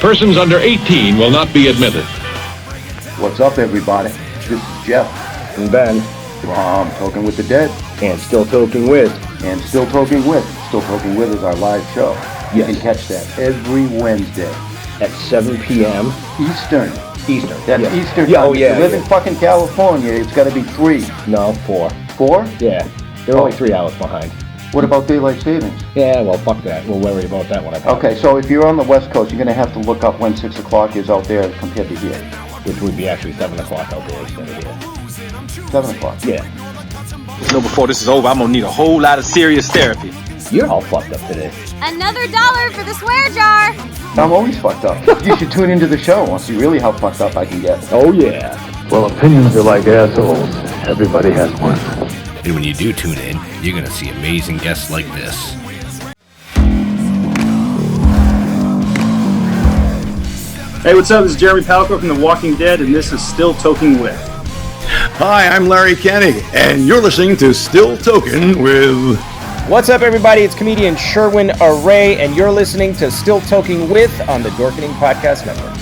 Persons under 18 will not be admitted. What's up, everybody? This is Jeff. And Ben. From Toking with the Dead. And Still Toking With. And Still Toking With. Still Toking With is our live show. Yes. You can catch that every Wednesday. At 7 p.m. Eastern. That's Eastern time. Yeah, if you live in fucking California, it's got to be 3. No, 4. 4? Yeah. They're only 3 hours behind. What about daylight savings? Yeah, well, fuck that. We'll worry about that one. Okay, so if you're on the West Coast, you're going to have to look up when 6 o'clock is out there compared to here. Which would be actually 7 o'clock out there instead of here. 7 o'clock? Yeah. Before this is over, I'm going to need a whole lot of serious therapy. You're all fucked up today. Another $1 for the swear jar. I'm always fucked up. You should tune into the show and see really how fucked up I can get. Oh, yeah. Well, opinions are like assholes. Everybody has one. And when you do tune in, you're going to see amazing guests like this. Hey, what's up? This is Jeremy Palco from The Walking Dead, and this is Still Toking With. Hi, I'm Larry Kenny, and you're listening to Still Toking With... What's up, everybody? It's comedian Sherwin Array, and you're listening to Still Toking With on the Dorkening Podcast Network.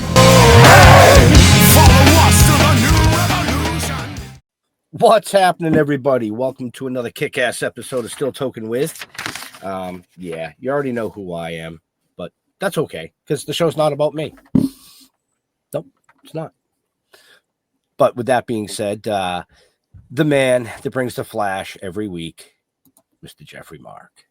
What's happening, everybody? Welcome to another kick-ass episode of Still Toking With. Yeah, you already know who I am, but that's okay, because the show's not about me. Nope, it's not. But with that being said, the man that brings the flash every week, Mr. Jeffrey Mark.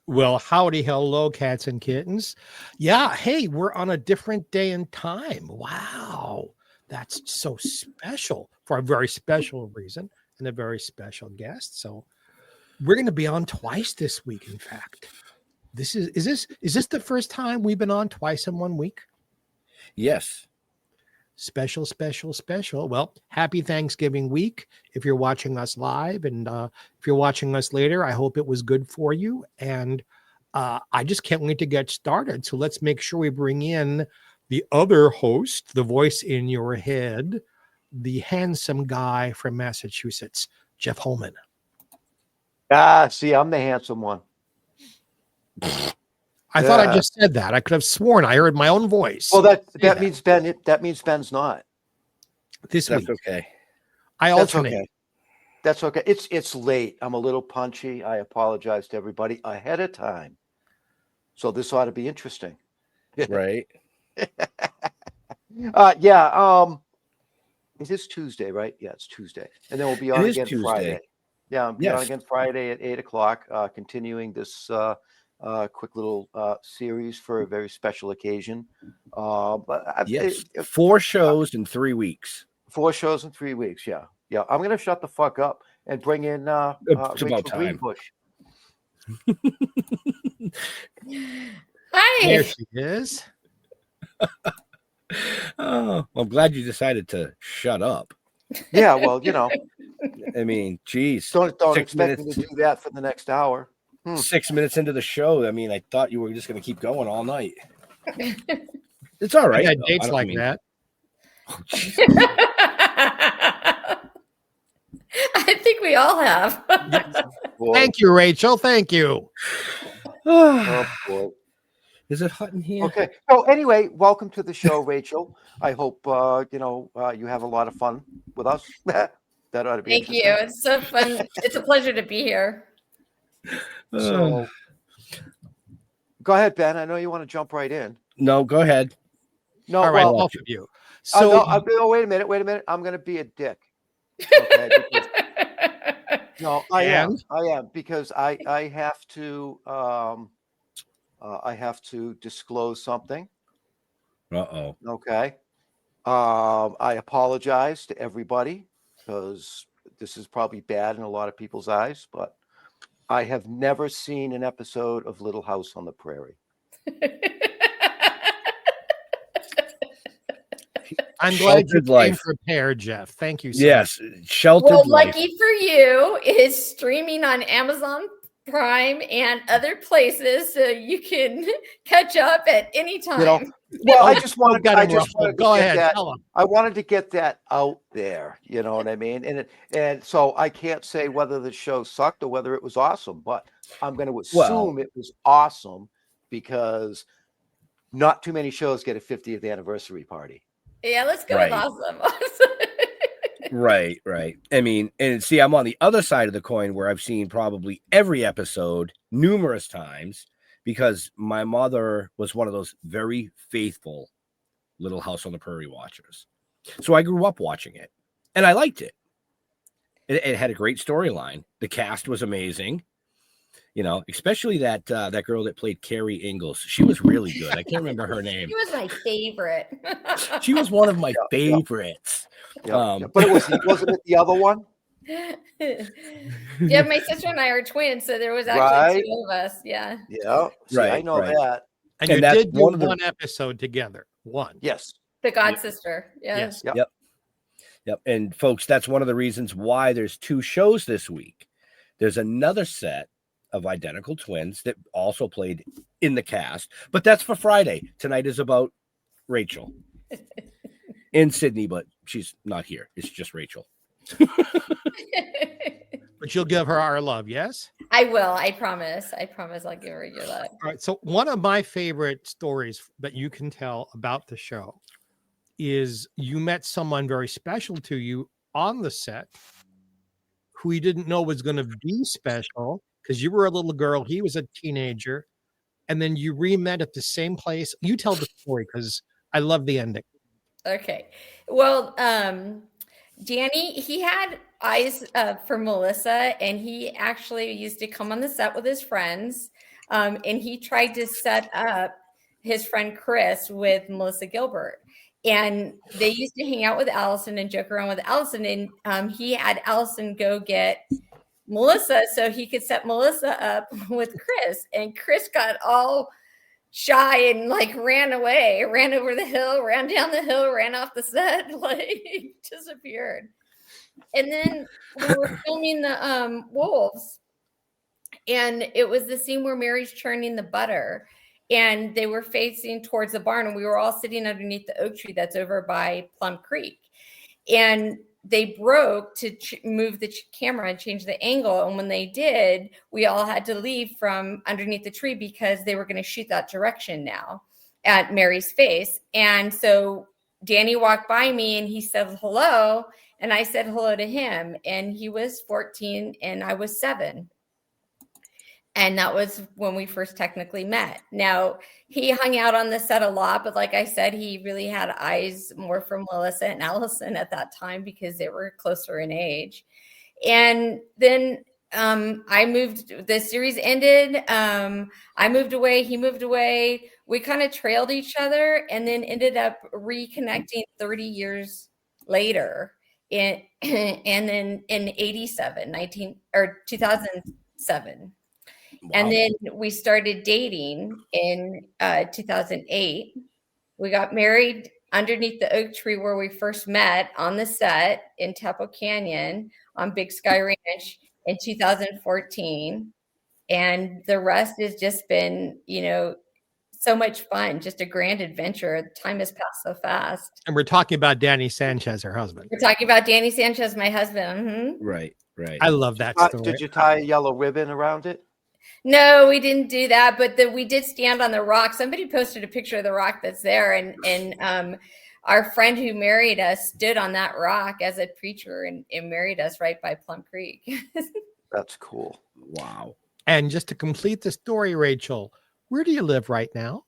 Well, howdy, hello, cats and kittens. Yeah, hey, we're on a different day and time. Wow, that's so special for a very special reason and a very special guest. So we're going to be on twice this week. In fact, is this the first time we've been on twice in 1 week? Yes. Special. Well, happy Thanksgiving week. If you're watching us live and if you're watching us later, I hope it was good for you. And I just can't wait to get started. So let's make sure we bring in the other host, the voice in your head, the handsome guy from Massachusetts, Jeff Holman. See, I'm the handsome one. I thought I just said that. I could have sworn I heard my own voice. Well, that means Ben. That means Ben's not. This That's week. Okay. I alternate. That's okay. It's late. I'm a little punchy. I apologize to everybody ahead of time. So this ought to be interesting. Right. Yeah. It is Tuesday, right? Yeah, it's Tuesday, and then we'll be on again Tuesday. Friday. Yeah, I'll be on again Friday at 8 o'clock. Continuing this quick little series for a very special occasion. But yes, 4 shows in 3 weeks. 4 shows in 3 weeks. Yeah. I'm gonna shut the fuck up and bring in it's Rachel about time. Greenbush. Hi. There she is. Oh, well, I'm glad you decided to shut up. Yeah, well, I mean, geez. Don't expect me to do that for the next hour. 6 minutes into the show, I mean, I thought you were just going to keep going all night. It's all right. I had dates like that. Oh, geez. I think we all have. Thank you, Rachel. Thank you. Oh, boy. Is it hot in here? Okay. So anyway, welcome to the show, Rachel. I hope you have a lot of fun with us. That ought to be. Thank you. It's so fun. It's a pleasure to be here. So, go ahead, Ben. I know you want to jump right in. No, go ahead. No, all right, both of you. So, wait a minute. I'm going to be a dick. Okay, no, I am because I have to disclose something. Uh-oh. Okay. I apologize to everybody because this is probably bad in a lot of people's eyes, but I have never seen an episode of Little House on the Prairie. I'm glad you Sheltered came prepared, Jeff. Thank you. Yes, Sheltered Well, Life. lucky for you, it is streaming on Amazon Prime and other places, so you can catch up at any time. Well, I just wanted to get that out there. You know what I mean? And so I can't say whether the show sucked or whether it was awesome, but I'm going to assume it was awesome because not too many shows get a 50th anniversary party. Yeah, let's go Right. with awesome. Right. I mean, and see, I'm on the other side of the coin where I've seen probably every episode numerous times because my mother was one of those very faithful Little House on the Prairie watchers. So I grew up watching it and I liked it. It had a great storyline. The cast was amazing. You know, especially that girl that played Carrie Ingalls. She was really good. I can't remember her name. She was my favorite. She was one of my favorites. But wasn't it the other one? Yeah, my sister and I are twins, so there was actually two of us. Yeah. Yeah. See, I know that. And you did do one episode together. One. Yes. The God Sister. Yeah. Yes. Yep. And folks, that's one of the reasons why there's 2 shows this week. There's another set of identical twins that also played in the cast, but that's for Friday. Tonight is about Rachel in Sydney, but she's not here. It's just Rachel. But you'll give her our love, yes? I will. I promise. I'll give her your love. All right. So one of my favorite stories that you can tell about the show is you met someone very special to you on the set who you didn't know was going to be special because you were a little girl, he was a teenager, and then you re-met at the same place. You tell the story because I love the ending. Okay. Well, Danny, he had eyes for Melissa, and he actually used to come on the set with his friends, and he tried to set up his friend Chris with Melissa Gilbert. And they used to hang out with Allison and joke around with Allison, and he had Allison go get Melissa so he could set Melissa up with Chris. And Chris got all shy and like ran away, ran over the hill, ran down the hill, ran off the set, like disappeared. And then we were filming the wolves, and it was the scene where Mary's churning the butter, and they were facing towards the barn, and we were all sitting underneath the oak tree that's over by Plum Creek. And they broke to move the camera and change the angle. And when they did, we all had to leave from underneath the tree because they were going to shoot that direction now at Mary's face. And so Danny walked by me and he said hello. And I said hello to him. And he was 14 and I was 7. And that was when we first technically met. Now, he hung out on the set a lot, but like I said, he really had eyes more for Melissa and Allison at that time because they were closer in age. And then I moved, the series ended. I moved away, he moved away. We kind of trailed each other and then ended up reconnecting 30 years later and then in 2007. Wow. And then we started dating in 2008. We got married underneath the oak tree where we first met on the set in Tepo Canyon on Big Sky Ranch in 2014. And the rest has just been, so much fun, just a grand adventure. Time has passed so fast. And we're talking about Danny Sanchez, her husband. We're talking about Danny Sanchez, my husband. Mm-hmm. Right. I love that story. Did you tie a yellow ribbon around it? No, we didn't do that, but we did stand on the rock. Somebody posted a picture of the rock that's there, and our friend who married us stood on that rock as a preacher and married us right by Plum Creek. That's cool. Wow. And just to complete the story, Rachel, where do you live right now?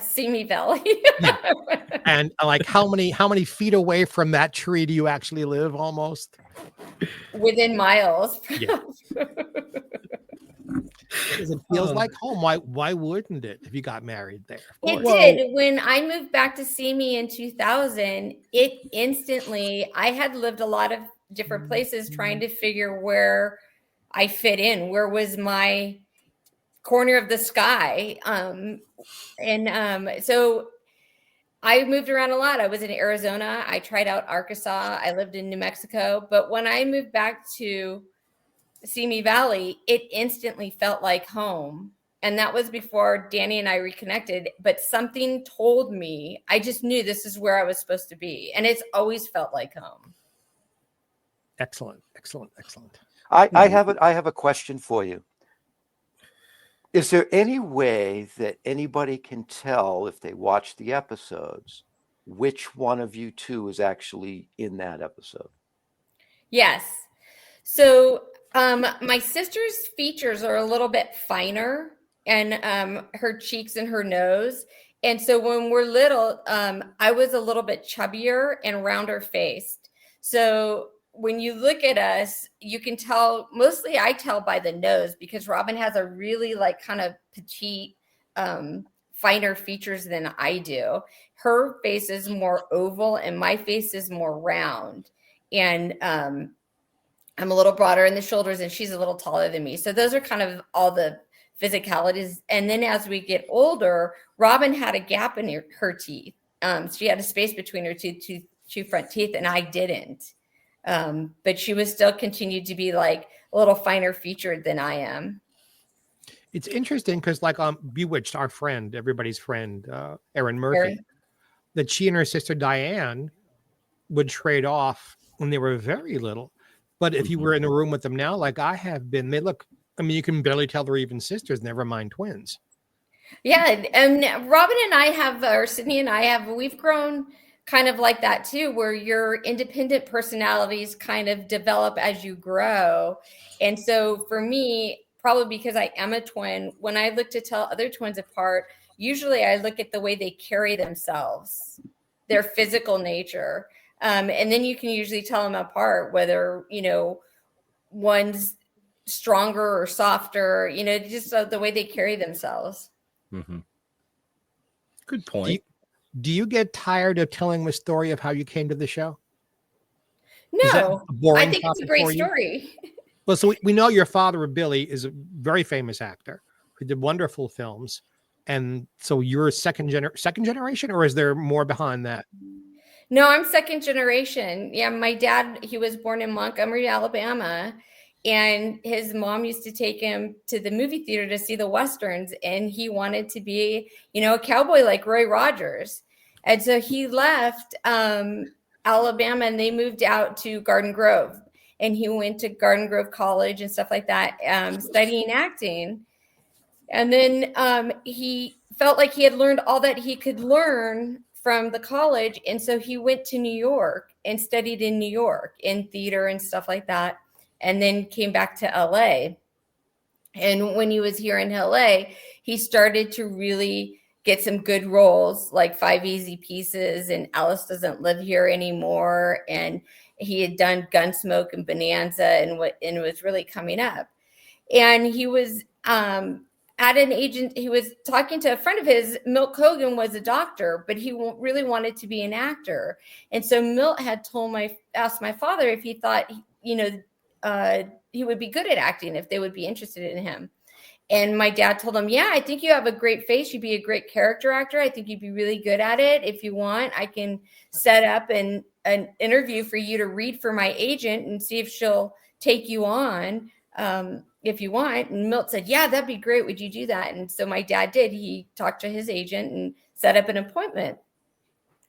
Simi Valley. Yeah. And like how many feet away from that tree do you actually live almost? Within miles. Yeah. Because it feels like home. Why wouldn't it if you got married there? It did. When I moved back to Simi in 2000, I had lived a lot of different places trying to figure where I fit in. Where was my corner of the sky? So I moved around a lot. I was in Arizona. I tried out Arkansas. I lived in New Mexico. But when I moved back to Simi Valley, it instantly felt like home. And that was before Danny and I reconnected. But something told me, I just knew this is where I was supposed to be. And it's always felt like home. Excellent. I have a question for you. Is there any way that anybody can tell if they watch the episodes which one of you two is actually in that episode? Yes. So my sister's features are a little bit finer, and her cheeks and her nose. And so when we're little, I was a little bit chubbier and rounder faced. So when you look at us, you can tell, mostly I tell by the nose, because Robin has a really like kind of petite, finer features than I do. Her face is more oval and my face is more round. And I'm a little broader in the shoulders and she's a little taller than me. So those are kind of all the physicalities. And then as we get older, Robin had a gap in her teeth. She had a space between her two front teeth, and I didn't. But she was still continued to be like a little finer featured than I am. It's interesting because like Bewitched, our friend, everybody's friend, Erin Murphy, that she and her sister Diane would trade off when they were very little. But if you were in a room with them now, like I have been, they look, I mean, you can barely tell they're even sisters, never mind twins. Yeah. And Robin and I have, or Sydney and I have, we've grown kind of like that too, where your independent personalities kind of develop as you grow. And so for me, probably because I am a twin, when I look to tell other twins apart, usually I look at the way they carry themselves, their physical nature. And then you can usually tell them apart, whether, you know, one's stronger or softer, you know, just the way they carry themselves. Mm-hmm. Good point. Do you get tired of telling the story of how you came to the show? No, I think it's a great story. Well, so we know your father, Billy, is a very famous actor who did wonderful films. And so you're second generation, or is there more behind that? No, I'm second generation. Yeah, my dad, he was born in Montgomery, Alabama, and his mom used to take him to the movie theater to see the Westerns, and he wanted to be, you know, a cowboy like Roy Rogers. And so he left Alabama, and they moved out to Garden Grove, and he went to Garden Grove College and stuff like that, studying acting. And then he felt like he had learned all that he could learn from the college. And so he went to New York and studied in New York in theater and stuff like that. And then came back to LA. And when he was here in LA, he started to really get some good roles, like 5 Easy Pieces and Alice Doesn't Live Here Anymore. And he had done Gunsmoke and Bonanza and was really coming up. And he was at an agent, he was talking to a friend of his. Milt Cogan was a doctor, but he really wanted to be an actor. And so Milt had asked my father if he thought, you know, he would be good at acting, if they would be interested in him. And my dad told him, yeah, I think you have a great face. You'd be a great character actor. I think you'd be really good at it. If you want, I can set up an interview for you to read for my agent and see if she'll take you on. If you want. And Milt said, yeah, that'd be great. Would you do that? And so my dad did. He talked to his agent and set up an appointment.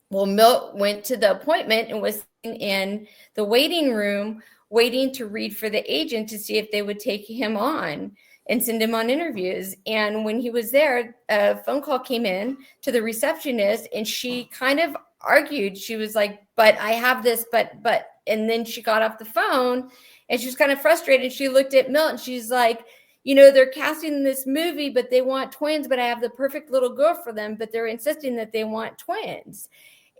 Well, Milt went to the appointment and was in the waiting room waiting to read for the agent to see if they would take him on and send him on interviews. And when he was there, a phone call came in to the receptionist, and she kind of argued. She was like, but I have this, but, and then she got off the phone and she was kind of frustrated. She looked at Milt and she's like, you know, they're casting this movie, but they want twins, but I have the perfect little girl for them, but they're insisting that they want twins.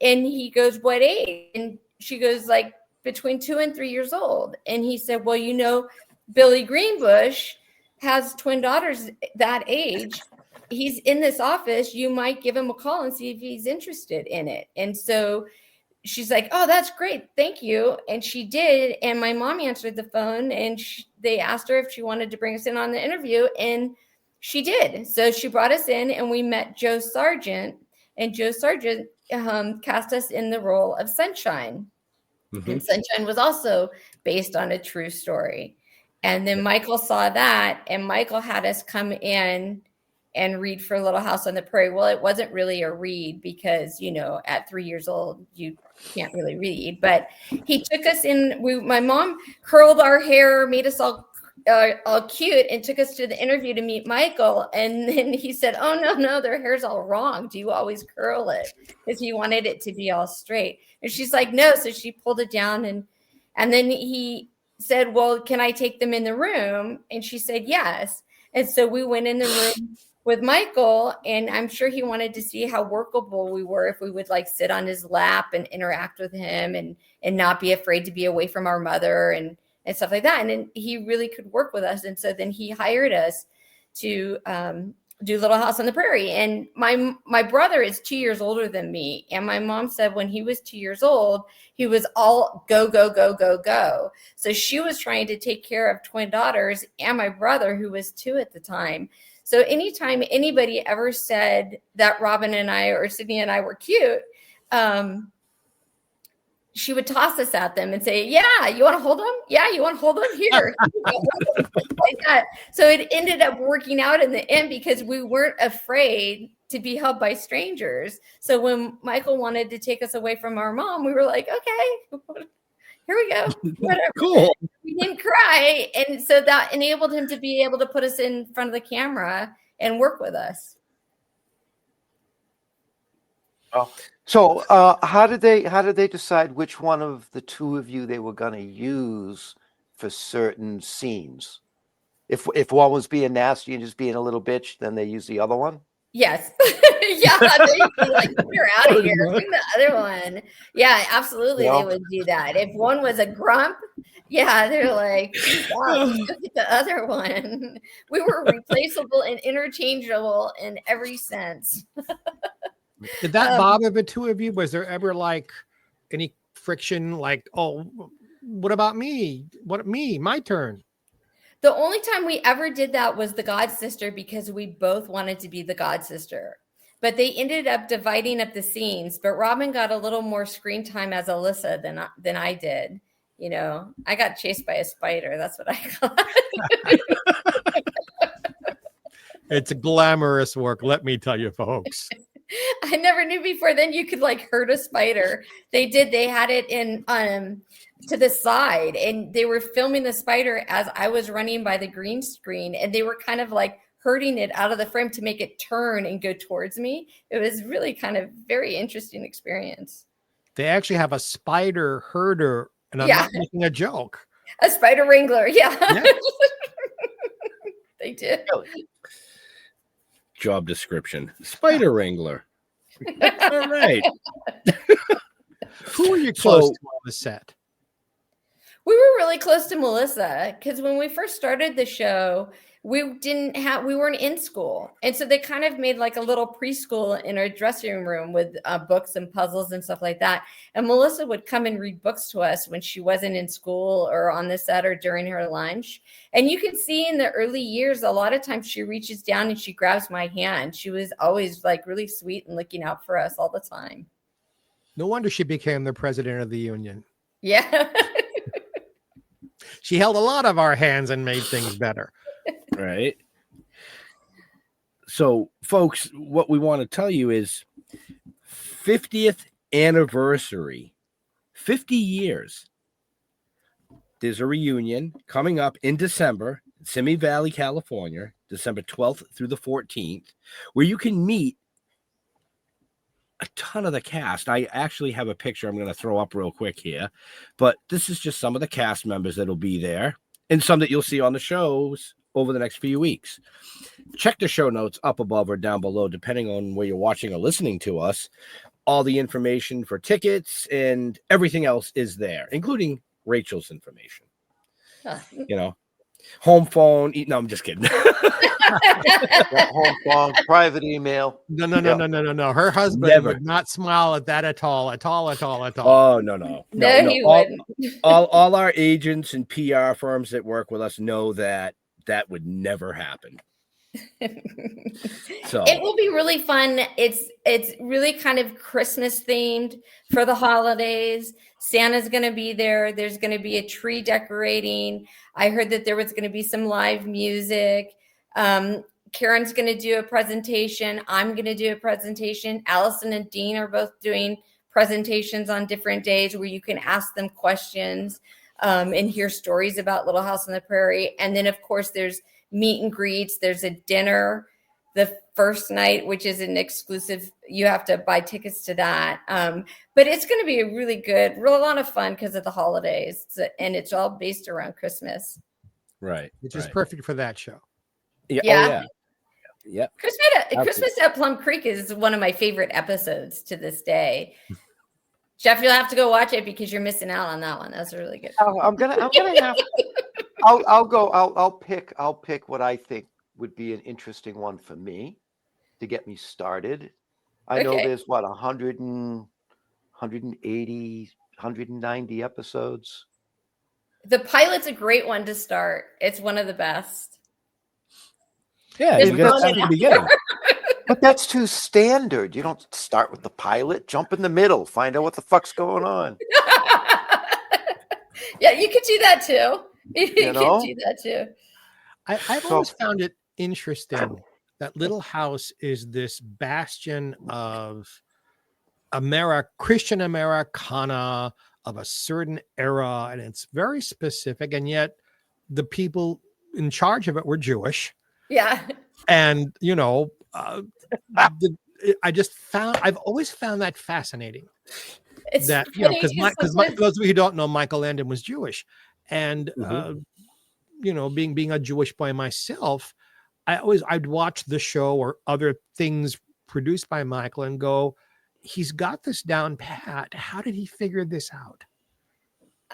And he goes, what age? And she goes, like, between 2 and 3 years old. And he said, well, you know, Billy Greenbush has twin daughters that age. He's in this office. You might give him a call and see if he's interested in it. And so she's like, oh, that's great. Thank you. And she did. And my mom answered the phone, and they asked her if she wanted to bring us in on the interview. And she did. So she brought us in, and we met Joe Sargent, and Joe Sargent cast us in the role of Sunshine. Mm-hmm. And Sunshine was also based on a true story. And then Michael saw that, and Michael had us come in and read for Little House on the Prairie. Well, it wasn't really a read because, you know, at 3 years old, you can't really read. But he took us in. My mom curled our hair, made us all all cute and took us to the interview to meet Michael. And then he said, "Oh, no, their hair's all wrong. Do you always curl it?" Because he wanted it to be all straight. And she's like, "No." So she pulled it down. And then he said, "Well, can I take them in the room?" And she said, "Yes." And so we went in the room with Michael, and I'm sure he wanted to see how workable we were, if we would like sit on his lap and interact with him and not be afraid to be away from our mother and stuff like that. And then he really could work with us. And so then he hired us to do Little House on the Prairie. And my brother is 2 years older than me. And my mom said when he was 2 years old, he was all go, go, go, go, go. So she was trying to take care of twin daughters and my brother, who was 2 at the time. So anytime anybody ever said that Robin and I or Sydney and I were cute, she would toss us at them and say, "Yeah, you want to hold them? Yeah, you want to hold them? Here." Like that. So it ended up working out in the end because we weren't afraid to be held by strangers. So when Michael wanted to take us away from our mom, we were like, "Okay, here we go." Whatever. Cool. We didn't cry. And so that enabled him to be able to put us in front of the camera and work with us. Oh. So how did they decide which one of the two of you they were going to use for certain scenes? If one was being nasty and just being a little bitch, then they use the other one? Yes. Yeah. They'd be like, "You're out of here. Bring the other one." Yeah, absolutely. Yeah. They would do that. If one was a grump, yeah, they're like, "Look at the other one." We were replaceable and interchangeable in every sense. Did that bother the two of you? Was there ever like any friction? Like, "Oh, what about me? My turn." The only time we ever did that was the God Sister, because we both wanted to be the God Sister. But they ended up dividing up the scenes. But Robin got a little more screen time as Alyssa than I did. You know, I got chased by a spider. That's what I got. It's glamorous work, let me tell you, folks. I never knew before then you could like hurt a spider. They did. They had it in to the side, and they were filming the spider as I was running by the green screen, and they were kind of like hurting it out of the frame to make it turn and go towards me. It was really kind of very interesting experience. They actually have a spider herder, and I'm not making a joke. A spider wrangler, yeah. They did. Job description: spider wrangler. All right. Who are you close to on the set? We were really close to Melissa because when we first started the show, we weren't in school. And so they kind of made like a little preschool in our dressing room with books and puzzles and stuff like that. And Melissa would come and read books to us when she wasn't in school or on the set or during her lunch. And you can see in the early years, a lot of times she reaches down and she grabs my hand. She was always like really sweet and looking out for us all the time. No wonder she became the president of the union. Yeah. She held a lot of our hands and made things better. Right. So, folks, what we want to tell you is 50th anniversary, 50 years. There's a reunion coming up in December, in Simi Valley, California, December 12th through the 14th, where you can meet a ton of the cast. I actually have a picture I'm going to throw up real quick here, but this is just some of the cast members that'll be there and some that you'll see on the shows over the next few weeks. Check the show notes up above or down below, depending on where you're watching or listening to us. All the information for tickets and everything else is there, including Rachel's information. You know, home phone. No, I'm just kidding. Home phone, private email. No. Her husband would not smile at that at all. Oh, no. He wouldn't. all our agents and PR firms that work with us know that would never happen. So it will be really fun. It's really kind of Christmas themed for the holidays. Santa's going to be there. There's going to be a tree decorating. I heard that there was going to be some live music. Karen's going to do a presentation. I'm going to do a presentation. Allison and Dean are both doing presentations on different days where you can ask them questions. and hear stories about Little House on the Prairie. And then, of course, there's meet and greets. There's a dinner the first night, which is an exclusive. You have to buy tickets to that. But it's going to be a really good, real lot of fun because of the holidays. And it's all based around Christmas. Right. Which is perfect for that show. Yeah. Yeah. Oh, yeah. Yep. Christmas at Plum Creek is one of my favorite episodes to this day. Jeff, you'll have to go watch it because you're missing out on that one. That's really good. I'm gonna have. I'll pick what I think would be an interesting one for me to get me started. I know there's 180, 190 episodes. The pilot's a great one to start. It's one of the best. Yeah, you got to start at the beginning. But that's too standard. You don't start with the pilot. Jump in the middle. Find out what the fuck's going on. Yeah, you could do that too. You You know? could do that too. I've always found it interesting that Little House is this bastion of Christian Americana of a certain era, and it's very specific, and yet the people in charge of it were Jewish. Yeah. And I've always found that fascinating. It's that because those of you who don't know, Michael Landon was Jewish, and being a Jewish boy myself, I'd watch the show or other things produced by Michael and go, he's got this down pat. How did he figure this out?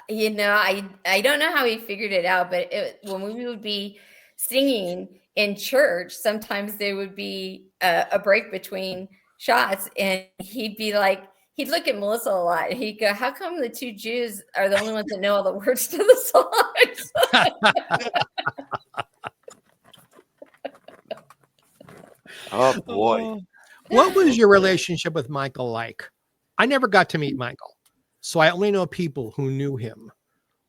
I don't know how he figured it out, but when we would be singing in church, sometimes there would be a break between shots, and he'd look at Melissa a lot. He'd go, "How come the two Jews are the only ones that know all the words to the songs?" Oh boy. What was your relationship with Michael like? I never got to meet Michael, so I only know people who knew him,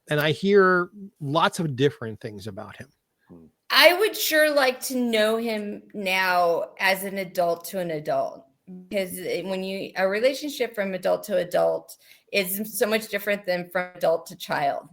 and I hear lots of different things about him. I would sure like to know him now as an adult to an adult, because when a relationship from adult to adult is so much different than from adult to child.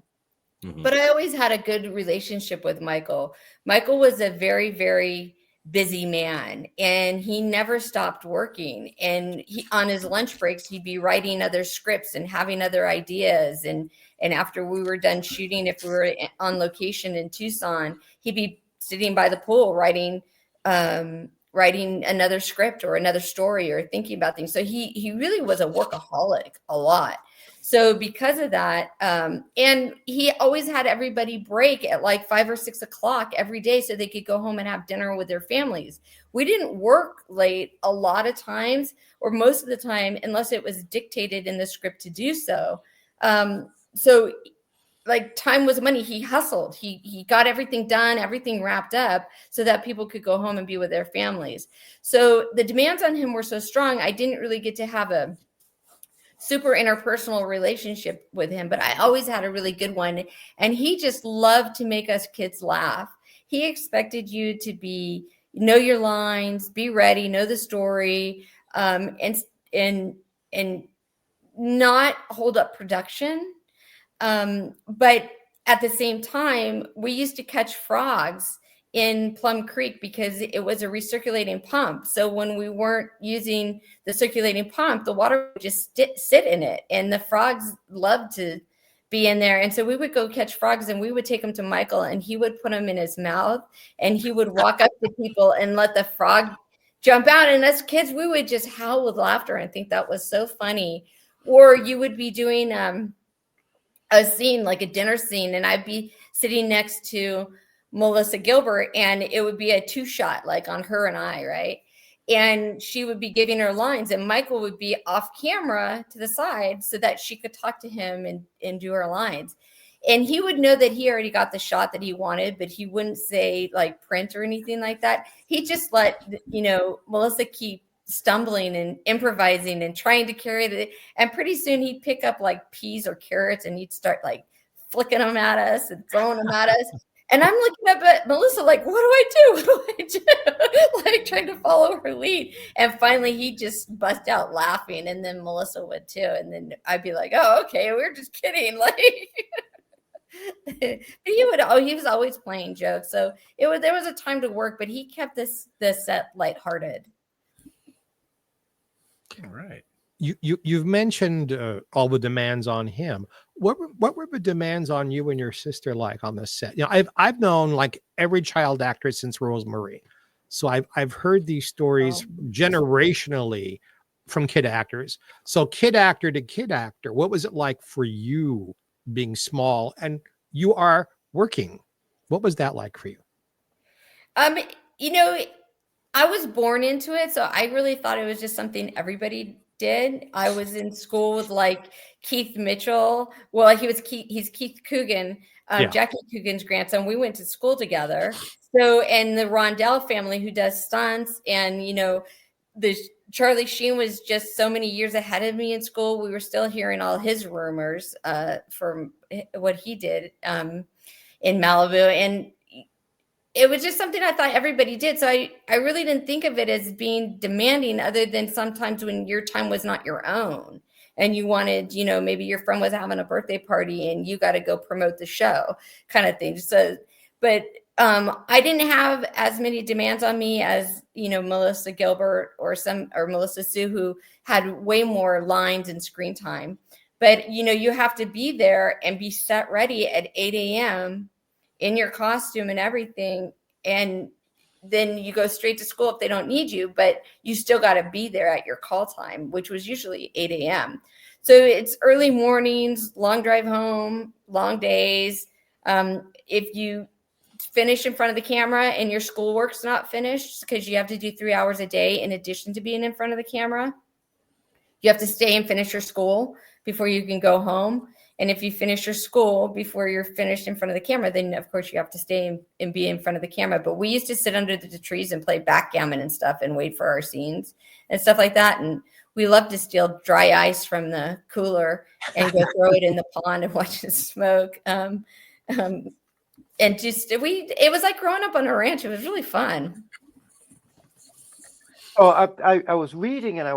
Mm-hmm. But I always had a good relationship with Michael. Michael was a very, very busy man, and he never stopped working. And on his lunch breaks, he'd be writing other scripts and having other ideas. And after we were done shooting, if we were on location in Tucson, he'd be sitting by the pool writing another script or another story or thinking about things. So he really was a workaholic a lot. So because of that, and he always had everybody break at like 5 or 6 o'clock every day so they could go home and have dinner with their families. We didn't work late a lot of times, or most of the time, unless it was dictated in the script to do so. So like time was money. He hustled. He got everything done, everything wrapped up so that people could go home and be with their families. So the demands on him were so strong. I didn't really get to have a super interpersonal relationship with him, but I always had a really good one. And he just loved to make us kids laugh. He expected you to know your lines, be ready, know the story, and not hold up production. But at the same time, we used to catch frogs in Plum Creek because it was a recirculating pump. So when we weren't using the circulating pump, the water would just sit in it, and the frogs loved to be in there. And so we would go catch frogs, and we would take them to Michael, and he would put them in his mouth, and he would walk up to people and let the frog jump out. And us kids, we would just howl with laughter and think that was so funny. Or you would be doing a scene, like a dinner scene, and I'd be sitting next to Melissa Gilbert, and it would be a 2-shot, like on her and I, right? And she would be giving her lines, and Michael would be off camera to the side so that she could talk to him and do her lines. And he would know that he already got the shot that he wanted, but he wouldn't say like print or anything like that. He just let, Melissa keep stumbling and improvising and trying to carry the, and pretty soon he'd pick up like peas or carrots, and he'd start like flicking them at us and throwing them at us. And I'm looking up at Melissa like, what do I do? What do I do? Like trying to follow her lead. And finally he just bust out laughing, and then Melissa would too. And then I'd be like, oh, okay, we're just kidding. Like He was always playing jokes. So there was a time to work, but he kept this set lighthearted. All right. You've mentioned all the demands on him. What were the demands on you and your sister like on the set? You know, I've known like every child actor since Rosemary, so I've heard these stories generationally from kid actors. So kid actor to kid actor, what was it like for you being small and you are working? What was that like for you? You know, I was born into it, so I really thought it was just something everybody did. I was in school with like Keith Mitchell. Well, he's Keith Coogan, Jackie Coogan's grandson. We went to school together. So, and the Rondell family who does stunts, and you know, the Charlie Sheen was just so many years ahead of me in school. We were still hearing all his rumors from what he did in Malibu, and it was just something I thought everybody did. So I really didn't think of it as being demanding, other than sometimes when your time was not your own and you wanted, you know, maybe your friend was having a birthday party and you got to go promote the show kind of thing. So, but I didn't have as many demands on me as, you know, Melissa Gilbert or Melissa Sue, who had way more lines and screen time. But, you know, you have to be there and be set ready at 8 a.m. in your costume and everything. And then you go straight to school if they don't need you, but you still got to be there at your call time, which was usually 8 a.m. So it's early mornings, long drive home, long days. If you finish in front of the camera and your schoolwork's not finished, because you have to do 3 hours a day in addition to being in front of the camera, you have to stay and finish your school before you can go home. And if you finish your school before you're finished in front of the camera, then of course you have to stay and be in front of the camera. But we used to sit under the trees and play backgammon and stuff and wait for our scenes and stuff like that. And we loved to steal dry ice from the cooler and go throw it in the pond and watch it smoke. And just it was like growing up on a ranch. It was really fun. Oh, I was reading, and I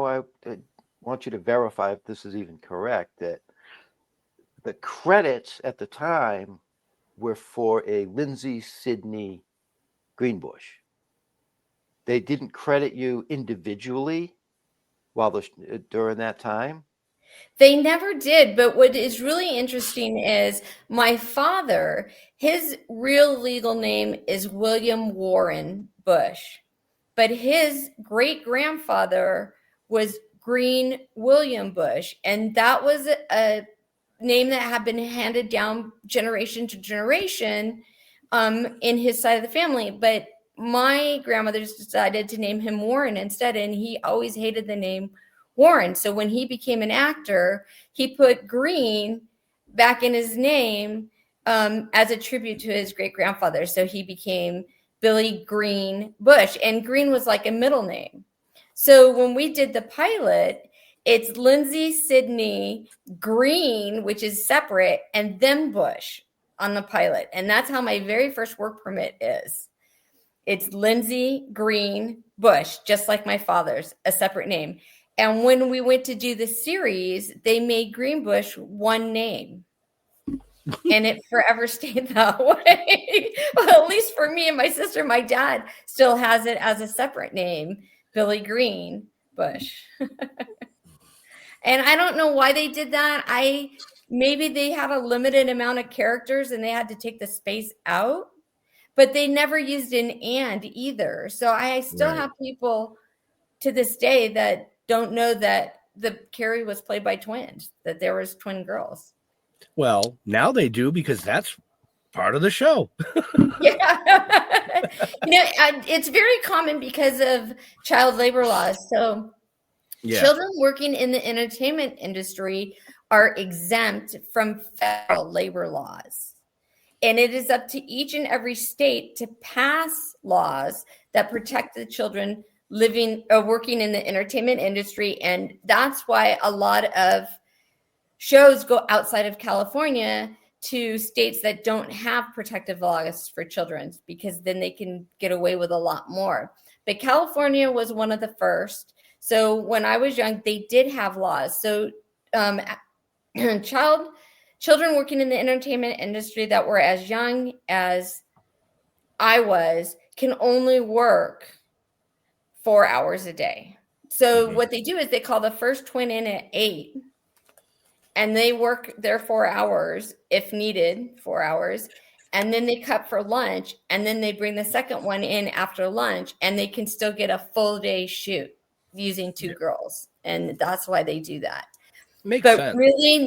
want you to verify if this is even correct, that the credits at the time were for a Lindsay Sidney Greenbush. They didn't credit you individually during that time? They never did. But what is really interesting is my father, his real legal name is William Warren Bush, but his great grandfather was Green William Bush. And that was a name that had been handed down generation to generation in his side of the family. But my grandmother decided to name him Warren instead, and he always hated the name Warren. So when he became an actor, he put Green back in his name as a tribute to his great grandfather. So he became Billy Green Bush, and Green was like a middle name. So when we did the pilot, it's Lindsay Sidney Green, which is separate, and then Bush on the pilot. And that's how my very first work permit is. It's Lindsay Green Bush, just like my father's, a separate name. And when we went to do the series, they made Greenbush one name. And it forever stayed that way. Well, at least for me and my sister, my dad still has it as a separate name, Billy Green Bush. And I don't know why they did that. Maybe they had a limited amount of characters and they had to take the space out, but they never used an and either. So I still have people to this day that don't know that the Carrie was played by twins, that there was twin girls. Well, now they do, because that's part of the show. Yeah. It's very common because of child labor laws. So children working in the entertainment industry are exempt from federal labor laws. And it is up to each and every state to pass laws that protect the children living or working in the entertainment industry. And that's why a lot of shows go outside of California to states that don't have protective laws for children, because then they can get away with a lot more. But California was one of the first. So when I was young, they did have laws. So child children working in the entertainment industry that were as young as I was can only work 4 hours a day. So what they do is they call the first twin in at 8, and they work their 4 hours if needed, 4 hours, and then they cut for lunch, and then they bring the second one in after lunch, and they can still get a full day shoot using 2 girls, and that's why they do that. Makes but sense. Really,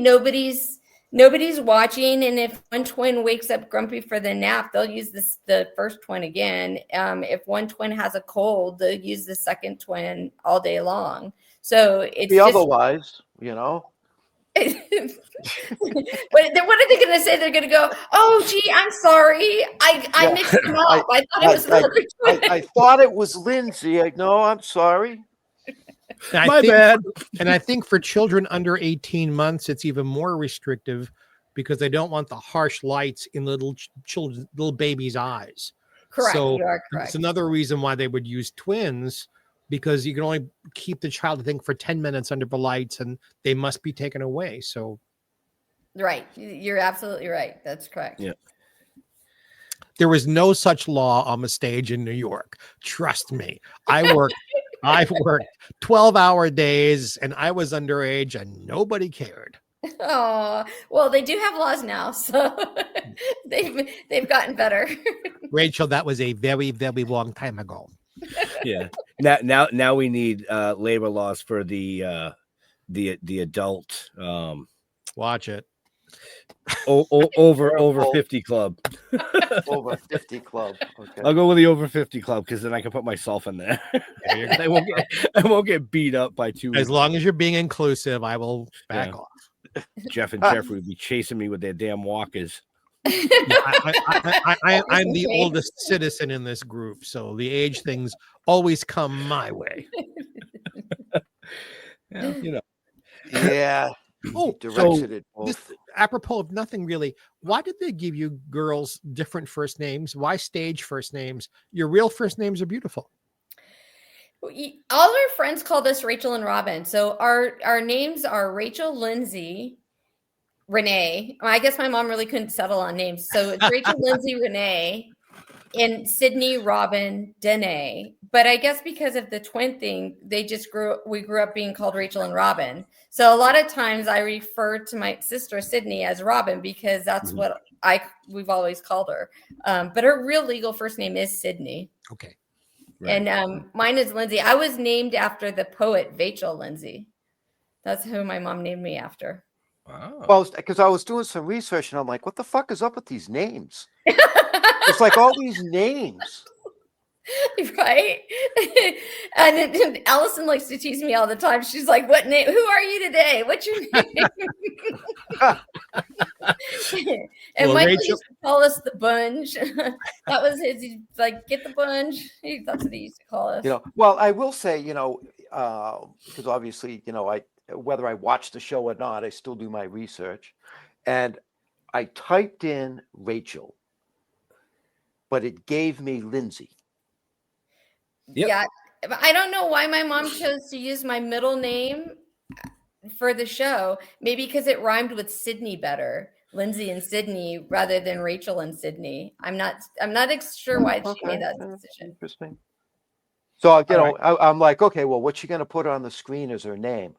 nobody's watching, and if one twin wakes up grumpy for the nap, they'll use the first twin again. If one twin has a cold, they'll use the second twin all day long. So it's otherwise, you know. What are they going to say? They're going to go, "Oh, gee, I'm sorry, I mixed them up. I thought it was another twin. I thought it was Lindsay. No, I'm sorry. My bad. And I think for children under 18 months, it's even more restrictive because they don't want the harsh lights in little babies' eyes. Correct. So you are correct. it's another reason why they would use twins, because you can only keep the child, I think, for 10 minutes under the lights, and they must be taken away. So, right. You're absolutely right. That's correct. Yeah. There was no such law on the stage in New York. Trust me. I've worked 12-hour days, and I was underage, and nobody cared. Oh, well, they do have laws now, so they've gotten better. Rachel, that was a very, very long time ago. Yeah. Now we need labor laws for the adult watch it. Over 50 club. Over 50 club. Okay. I'll go with the over 50 club because then I can put myself in there. I won't get beat up by 2. As long as you're being inclusive, I will back off. Jeff and Jeffrey would be chasing me with their damn walkers. I'm the oldest citizen in this group, so the age things always come my way. Yeah. Oh, directed it both. apropos of nothing really, why did they give you girls different first names? Why stage first names? Your real first names are beautiful. All our friends called us Rachel and Robin. So our names are Rachel, Lindsay, Renee. I guess my mom really couldn't settle on names. So it's Rachel, Lindsay, Renee, and Sydney, Robin, Danae. But I guess because of the twin thing, we grew up being called Rachel and Robin. So a lot of times I refer to my sister Sydney as Robin because that's what we've always called her. But her real legal first name is Sydney. Okay. Right. And mine is Lindsay. I was named after the poet Vachel Lindsay. That's who my mom named me after. Wow. Well, because I was doing some research and I'm like, what the fuck is up with these names? It's like all these names. Right. And Allison likes to tease me all the time. She's like, what name? Who are you today? What's your name? And Michael used to call us the bunch. That was his. He's like, get the bunch. That's what he used to call us. Well, I will say, because obviously, whether I watch the show or not, I still do my research. And I typed in Rachel, but it gave me Lindsay. Yep. Yeah. I don't know why my mom chose to use my middle name for the show. Maybe because it rhymed with Sydney better. Lindsay and Sydney rather than Rachel and Sydney. I'm not sure why she made that decision. Interesting. So, I'm like, okay, well, what's she going to put on the screen as her name?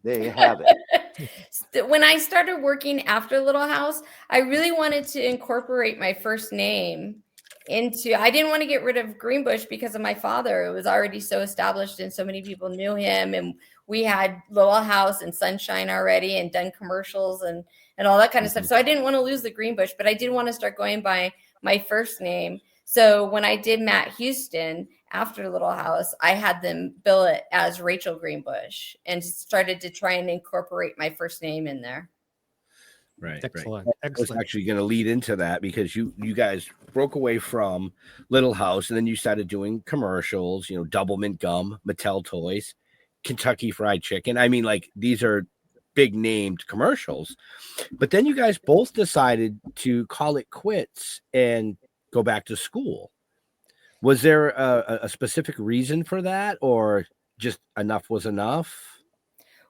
There you have it. When I started working after Little House, I really wanted to incorporate my first name I didn't want to get rid of Greenbush because of my father. It was already so established and so many people knew him, and we had Little House and Sunshine already and done commercials and all that kind of stuff. So I didn't want to lose the Greenbush, but I did want to start going by my first name. So when I did Matt Houston after Little House, I had them bill it as Rachel Greenbush and started to try and incorporate my first name in there. Right. Excellent. I was actually going to lead into that because you guys broke away from Little House and then you started doing commercials, Double Mint Gum, Mattel Toys, Kentucky Fried Chicken. I mean, like, these are big named commercials, but then you guys both decided to call it quits and go back to school. Was there a specific reason for that, or just enough was enough?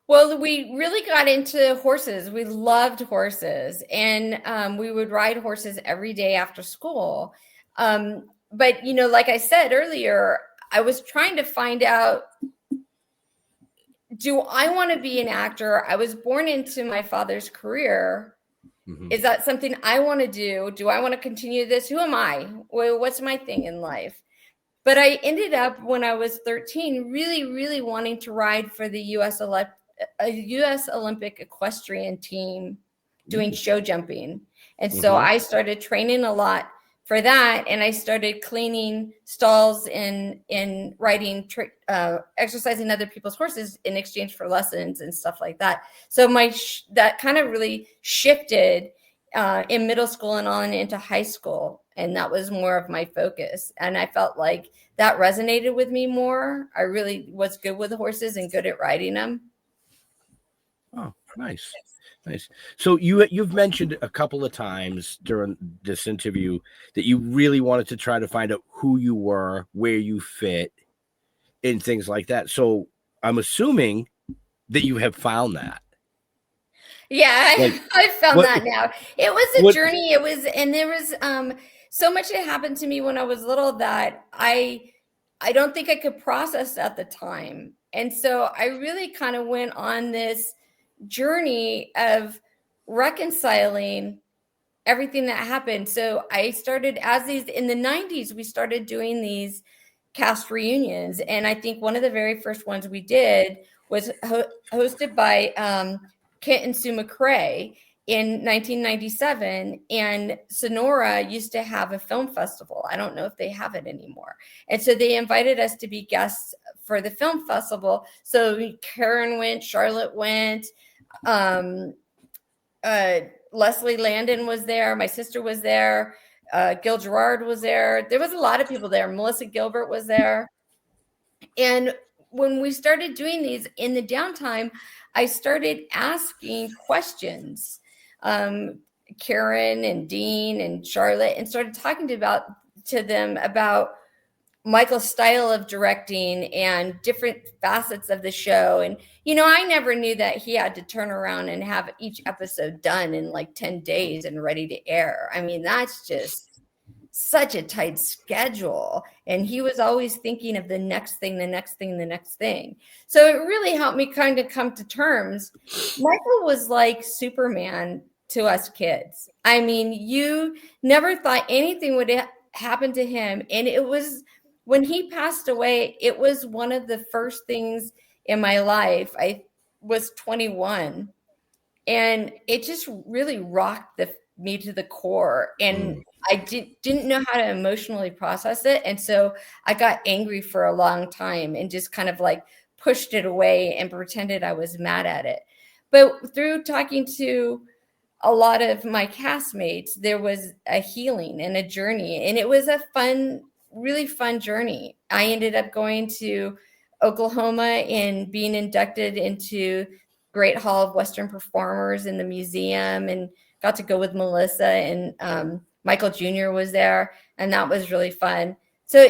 Well, we really got into horses. We loved horses, and we would ride horses every day after school. But like I said earlier, I was trying to find out, do I want to be an actor? I was born into my father's career. Is that something I want to do? Do I want to continue this? Who am I? What's my thing in life? But I ended up, when I was 13, really, really wanting to ride for the U.S. Olympic equestrian team doing show jumping. And so I started training a lot for that. And I started cleaning stalls and riding, exercising other people's horses in exchange for lessons and stuff like that. So that kind of really shifted in middle school and on into high school. And that was more of my focus. And I felt like that resonated with me more. I really was good with horses and good at riding them. Oh, nice. So you've mentioned a couple of times during this interview that you really wanted to try to find out who you were, where you fit, and things like that. So I'm assuming that you have found that. Yeah, I found that now. It was a journey. And there was so much that happened to me when I was little that I don't think I could process at the time. And so I really kind of went on this journey of reconciling everything that happened. So I started in the 90s, we started doing these cast reunions. And I think one of the very first ones we did was hosted by Kent and Sue McRae in 1997. And Sonora used to have a film festival. I don't know if they have it anymore. And so they invited us to be guests for the film festival. So Karen went, Charlotte went, Leslie Landon was there. My sister was there. Gil Gerard was there. There was a lot of people there. Melissa Gilbert was there. And when we started doing these in the downtime, I started asking questions, Karen and Dean and Charlotte, and started talking to them about Michael's style of directing and different facets of the show. And, I never knew that he had to turn around and have each episode done in like 10 days and ready to air. I mean, that's just such a tight schedule. And he was always thinking of the next thing, the next thing, the next thing. So it really helped me kind of come to terms. Michael was like Superman to us kids. I mean, you never thought anything would happen to him. And it was, when he passed away, it was one of the first things in my life. I was 21 and it just really rocked me to the core. And I didn't know how to emotionally process it. And so I got angry for a long time and just kind of like pushed it away and pretended I was mad at it. But through talking to a lot of my castmates, there was a healing and a journey. And it was a really fun journey. I ended up going to Oklahoma and being inducted into Great Hall of Western Performers in the museum, and got to go with Melissa, and Michael Jr. was there, and that was really fun. So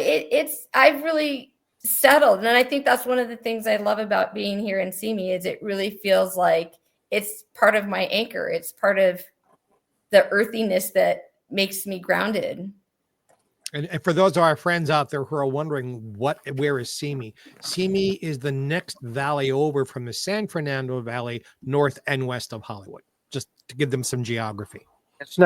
I've really settled. And I think that's one of the things I love about being here in Simi is it really feels like it's part of my anchor. It's part of the earthiness that makes me grounded. And for those of our friends out there who are wondering where is Simi? Simi is the next valley over from the San Fernando Valley, north and west of Hollywood, just to give them some geography.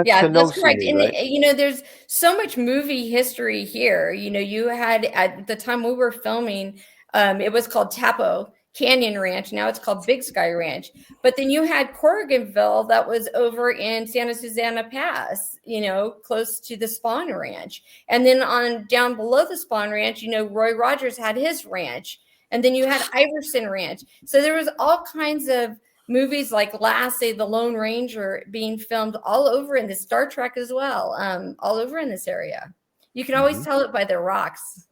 Yeah, that's correct. And there's so much movie history here. You had, at the time we were filming, it was called Tapo Canyon Ranch. Now it's called Big Sky Ranch. But then you had Corriganville that was over in Santa Susana Pass, close to the Spawn Ranch. And then on down below the Spawn Ranch, Roy Rogers had his ranch. And then you had Iverson Ranch. So there was all kinds of movies like Lassie, The Lone Ranger being filmed all over in the Star Trek as well, all over in this area. You can always tell it by the rocks.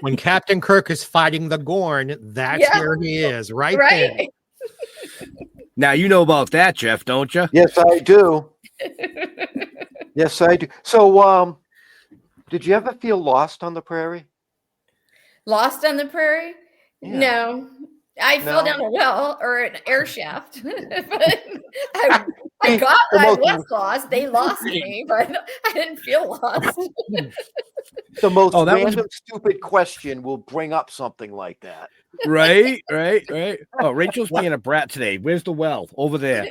When Captain Kirk is fighting the Gorn, that's where he is, right there. Now, you know about that, Jeff, don't you? Yes, I do. Yes, I do. So, did you ever feel lost on the prairie? Lost on the prairie? Yeah. No. I fell down a well or an air shaft. But I was lost. They lost me, but I didn't feel lost. The most random, stupid question will bring up something like that. Right. Oh, Rachel's being a brat today. Where's the well? Over there.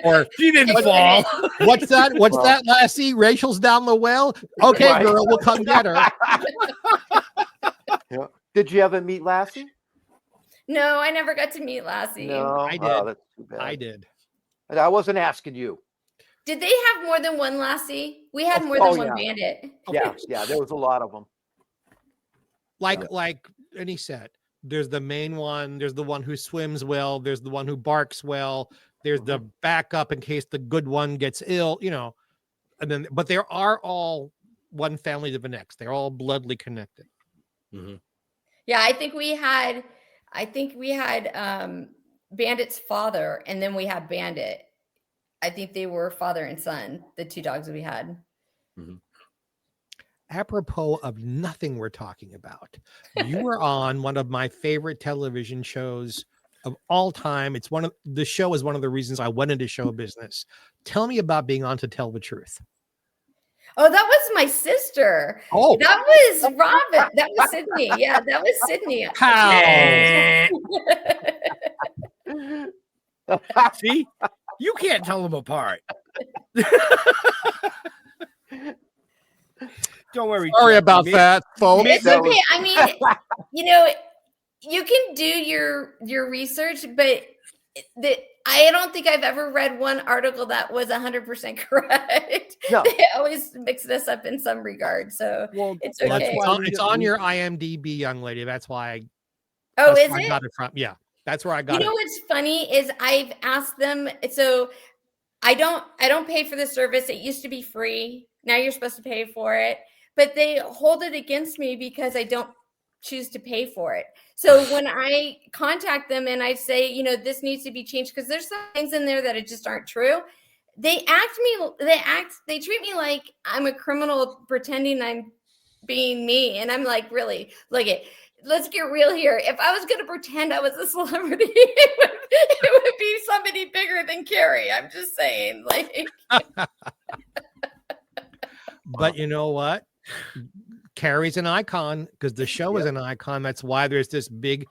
or she didn't fall. What's that? What's that, Lassie? Rachel's down the well. Okay, girl, we'll come get her. Yeah. Did you ever meet Lassie? No, I never got to meet Lassie. No, I did. Oh, that's too bad. I did. I wasn't asking you. Did they have more than one Lassie? We had more than one bandit. Yeah, there was a lot of them. Like Annie said, there's the main one, there's the one who swims well, there's the one who barks well, there's the backup in case the good one gets ill, and then but they are all one family to the next. They're all bloodly connected. Mm-hmm. Yeah, I think we had Bandit's father, and then we had Bandit. I think they were father and son, the two dogs that we had. Mm-hmm. Apropos of nothing we're talking about, you were on one of my favorite television shows of all time. The show is one of the reasons I went into show business. Tell me about being on To Tell the Truth. Oh, that was my sister. Oh, that was Robin. That was Sydney. Yeah, that was Sydney. How? See, you can't tell them apart. Don't worry. Sorry about that, folks. It's okay. I mean, you can do your research, but I don't think I've ever read one article that was 100% correct. No. They always mix this up in some regard, so it's okay. It's on your IMDb, young lady. That's why. Oh, is I it? got it from. Yeah, that's where I got it. What's funny is I've asked them. So I don't pay for the service. It used to be free. Now you're supposed to pay for it, but they hold it against me because I don't choose to pay for it. So when I contact them and I say, this needs to be changed because there's some things in there that just aren't true, they treat me like I'm a criminal pretending I'm being me. And I'm like, really, let's get real here. If I was going to pretend I was a celebrity, it would be somebody bigger than Carrie. I'm just saying, But you know what? Carrie's an icon because the show is an icon. That's why there's this big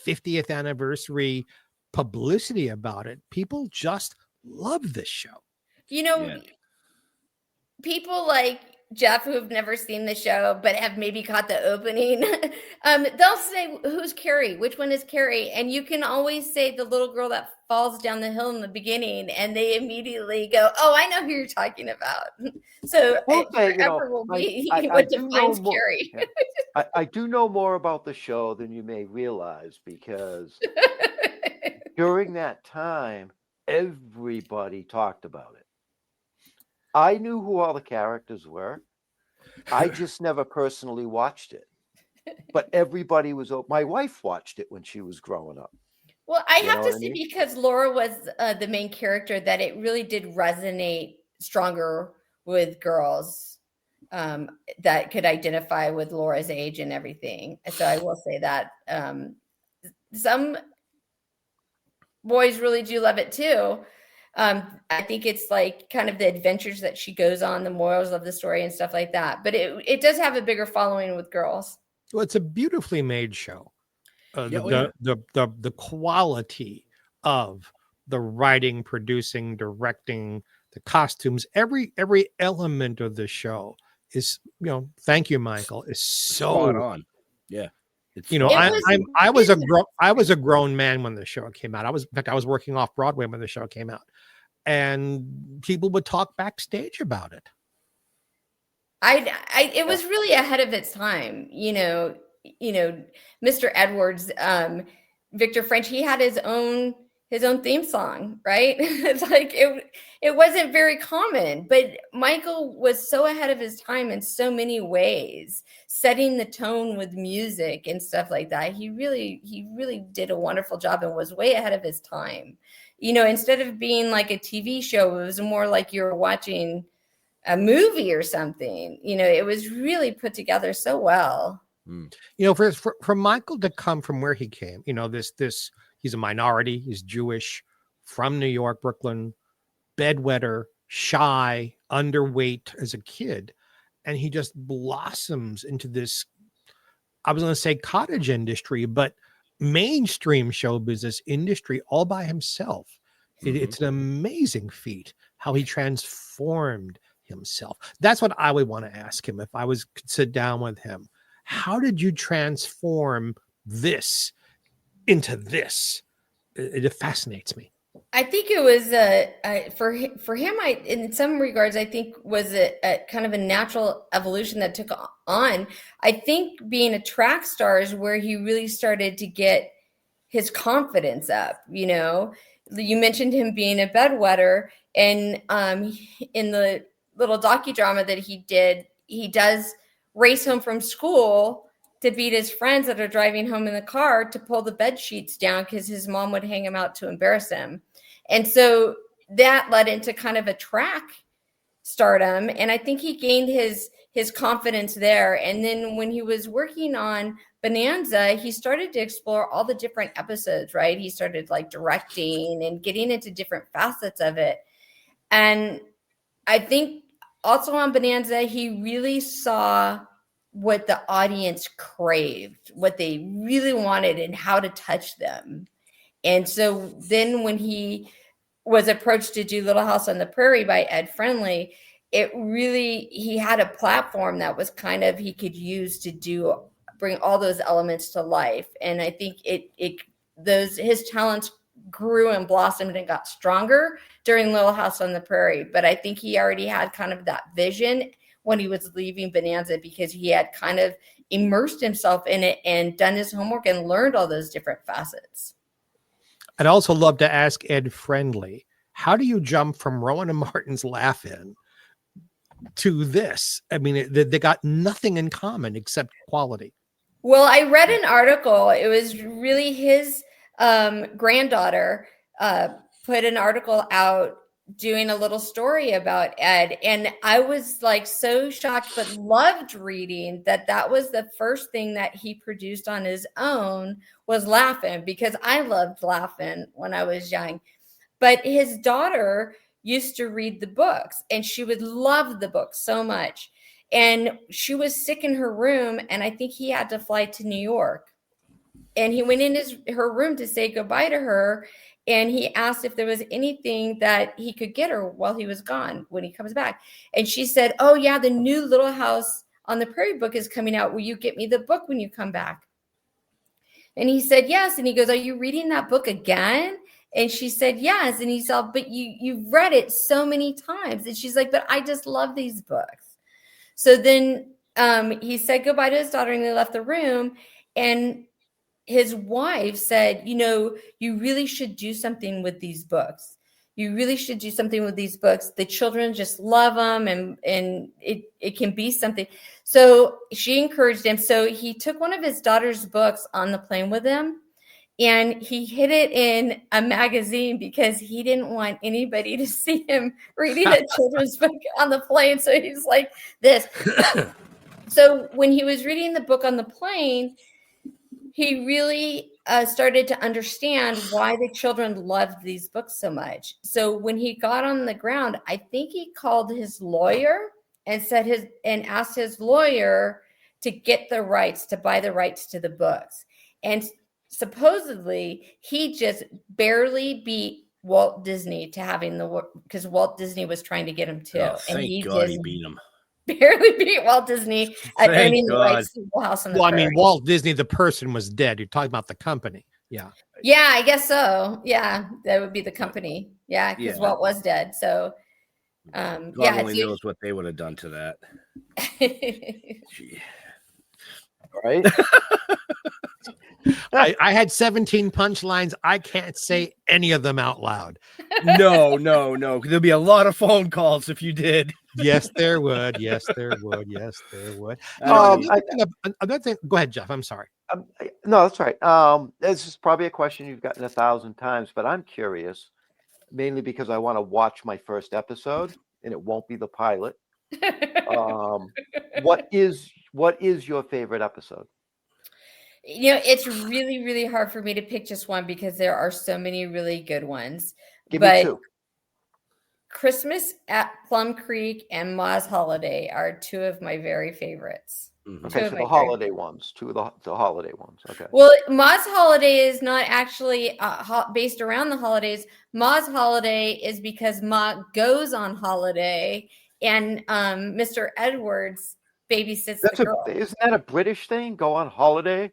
50th anniversary publicity about it. People just love this show. People like Jeff who have never seen the show but have maybe caught the opening, they'll say, who's Carrie? Which one is Carrie? And you can always say the little girl that falls down the hill in the beginning, and they immediately go, oh, I know who you're talking about. So forever will be what defines Carrie. I do know more about the show than you may realize because during that time, everybody talked about it. I knew who all the characters were. I just never personally watched it. But everybody was. My wife watched it when she was growing up. Well, I have to say, because Laura was the main character, that it really did resonate stronger with girls that could identify with Laura's age and everything. So I will say that some boys really do love it too. I think it's like kind of the adventures that she goes on, the morals of the story and stuff like that. But it does have a bigger following with girls. Well, it's a beautifully made show. The quality of the writing, producing, directing, the costumes, every element of the show is, thank you, Michael, is so on. Yeah. I was a grown man when the show came out. I was working off Broadway when the show came out, and people would talk backstage about it. It was really ahead of its time. Mr. Edwards, Victor French, he had his own theme song, right? It's like it wasn't very common, but Michael was so ahead of his time in so many ways, setting the tone with music and stuff like that. He really did a wonderful job and was way ahead of his time. Instead of being like a TV show, it was more like you were watching a movie or something. It was really put together so well. For Michael to come from where he came, he's a minority, he's Jewish, from New York, Brooklyn, bedwetter, shy, underweight as a kid, and he just blossoms into this, I was going to say cottage industry, but mainstream show business industry all by himself. It's an amazing feat how he transformed himself. That's what I would want to ask him if I could sit down with him. How did you transform this into this? It fascinates me. I think it was for him. In some regards, I think was a kind of a natural evolution that took on. I think being a track star is where he really started to get his confidence up. You mentioned him being a bedwetter, and in the little docudrama that he did, he does race home from school to beat his friends that are driving home in the car to pull the bed sheets down because his mom would hang him out to embarrass him. And so that led into kind of a track stardom. And I think he gained his confidence there. And then when he was working on Bonanza, he started to explore all the different episodes, right? He started like directing and getting into different facets of it. And I think also on Bonanza, he really saw what the audience craved, what they really wanted and how to touch them. And so then when he was approached to do Little House on the Prairie by Ed Friendly, he had a platform that was kind of, he could use to bring all those elements to life. And I think his talents grew and blossomed and got stronger during Little House on the Prairie. But I think he already had kind of that vision when he was leaving Bonanza, because he had kind of immersed himself in it and done his homework and learned all those different facets. I'd also love to ask Ed Friendly, how do you jump from Rowan and Martin's Laugh-In to this? I mean, they got nothing in common except quality. Well, I read an article. It was really his granddaughter put an article out doing a little story about Ed. And I was like so shocked, but loved reading that was the first thing that he produced on his own was Laugh-In, because I loved Laugh-In when I was young. But his daughter used to read the books, and she would love the books so much. And she was sick in her room, and I think he had to fly to New York. And he went in her room to say goodbye to her, and he asked if there was anything that he could get her while he was gone when he comes back. And she said, "Oh, yeah, the new Little House on the Prairie book is coming out. Will you get me the book when you come back?" And he said, "Yes." And he goes, "Are you reading that book again?" And she said, "Yes." And he said, "But you've read it so many times." And she's like, "But I just love these books." So then he said goodbye to his daughter, and they left the room. And his wife said, "You really should do something with these books. You really should do something with these books. The children just love them, and it can be something." So she encouraged him. So he took one of his daughter's books on the plane with him, and he hid it in a magazine because he didn't want anybody to see him reading a children's book on the plane. So he's like this. So when he was reading the book on the plane, he really started to understand why the children loved these books so much. So when he got on the ground, I think he called his lawyer and asked his lawyer to get the rights, to buy the rights to the books. And supposedly he just barely beat Walt Disney to having because Walt Disney was trying to get him too. Oh, thank God he beat him. Barely beat Walt Disney at earning the rights to Little House on the Prairie. I mean, Walt Disney, the person, was dead. You're talking about the company. Yeah. Yeah, I guess so. Yeah, that would be the company. Yeah, because Walt was dead. So, God only knows what they would have done to that. Right? I had 17 punchlines. I can't say any of them out loud. No. There'll be a lot of phone calls if you did. Yes, there would. Yes, there would. Yes, there would. Another thing. Go ahead, Jeff. I'm sorry. No, that's right. This is probably a question you've gotten 1,000 times, but I'm curious, mainly because I want to watch my first episode, and it won't be the pilot. What is your favorite episode? It's really, really hard for me to pick just one because there are so many really good ones. Give me two. Christmas at Plum Creek and Ma's Holiday are two of my very favorites. Okay, so the holiday ones, two of the holiday ones. Okay. Well, Ma's Holiday is not actually based around the holidays. Ma's Holiday is because Ma goes on holiday, and Mr. Edwards babysits the girl. Isn't that a British thing? Go on holiday?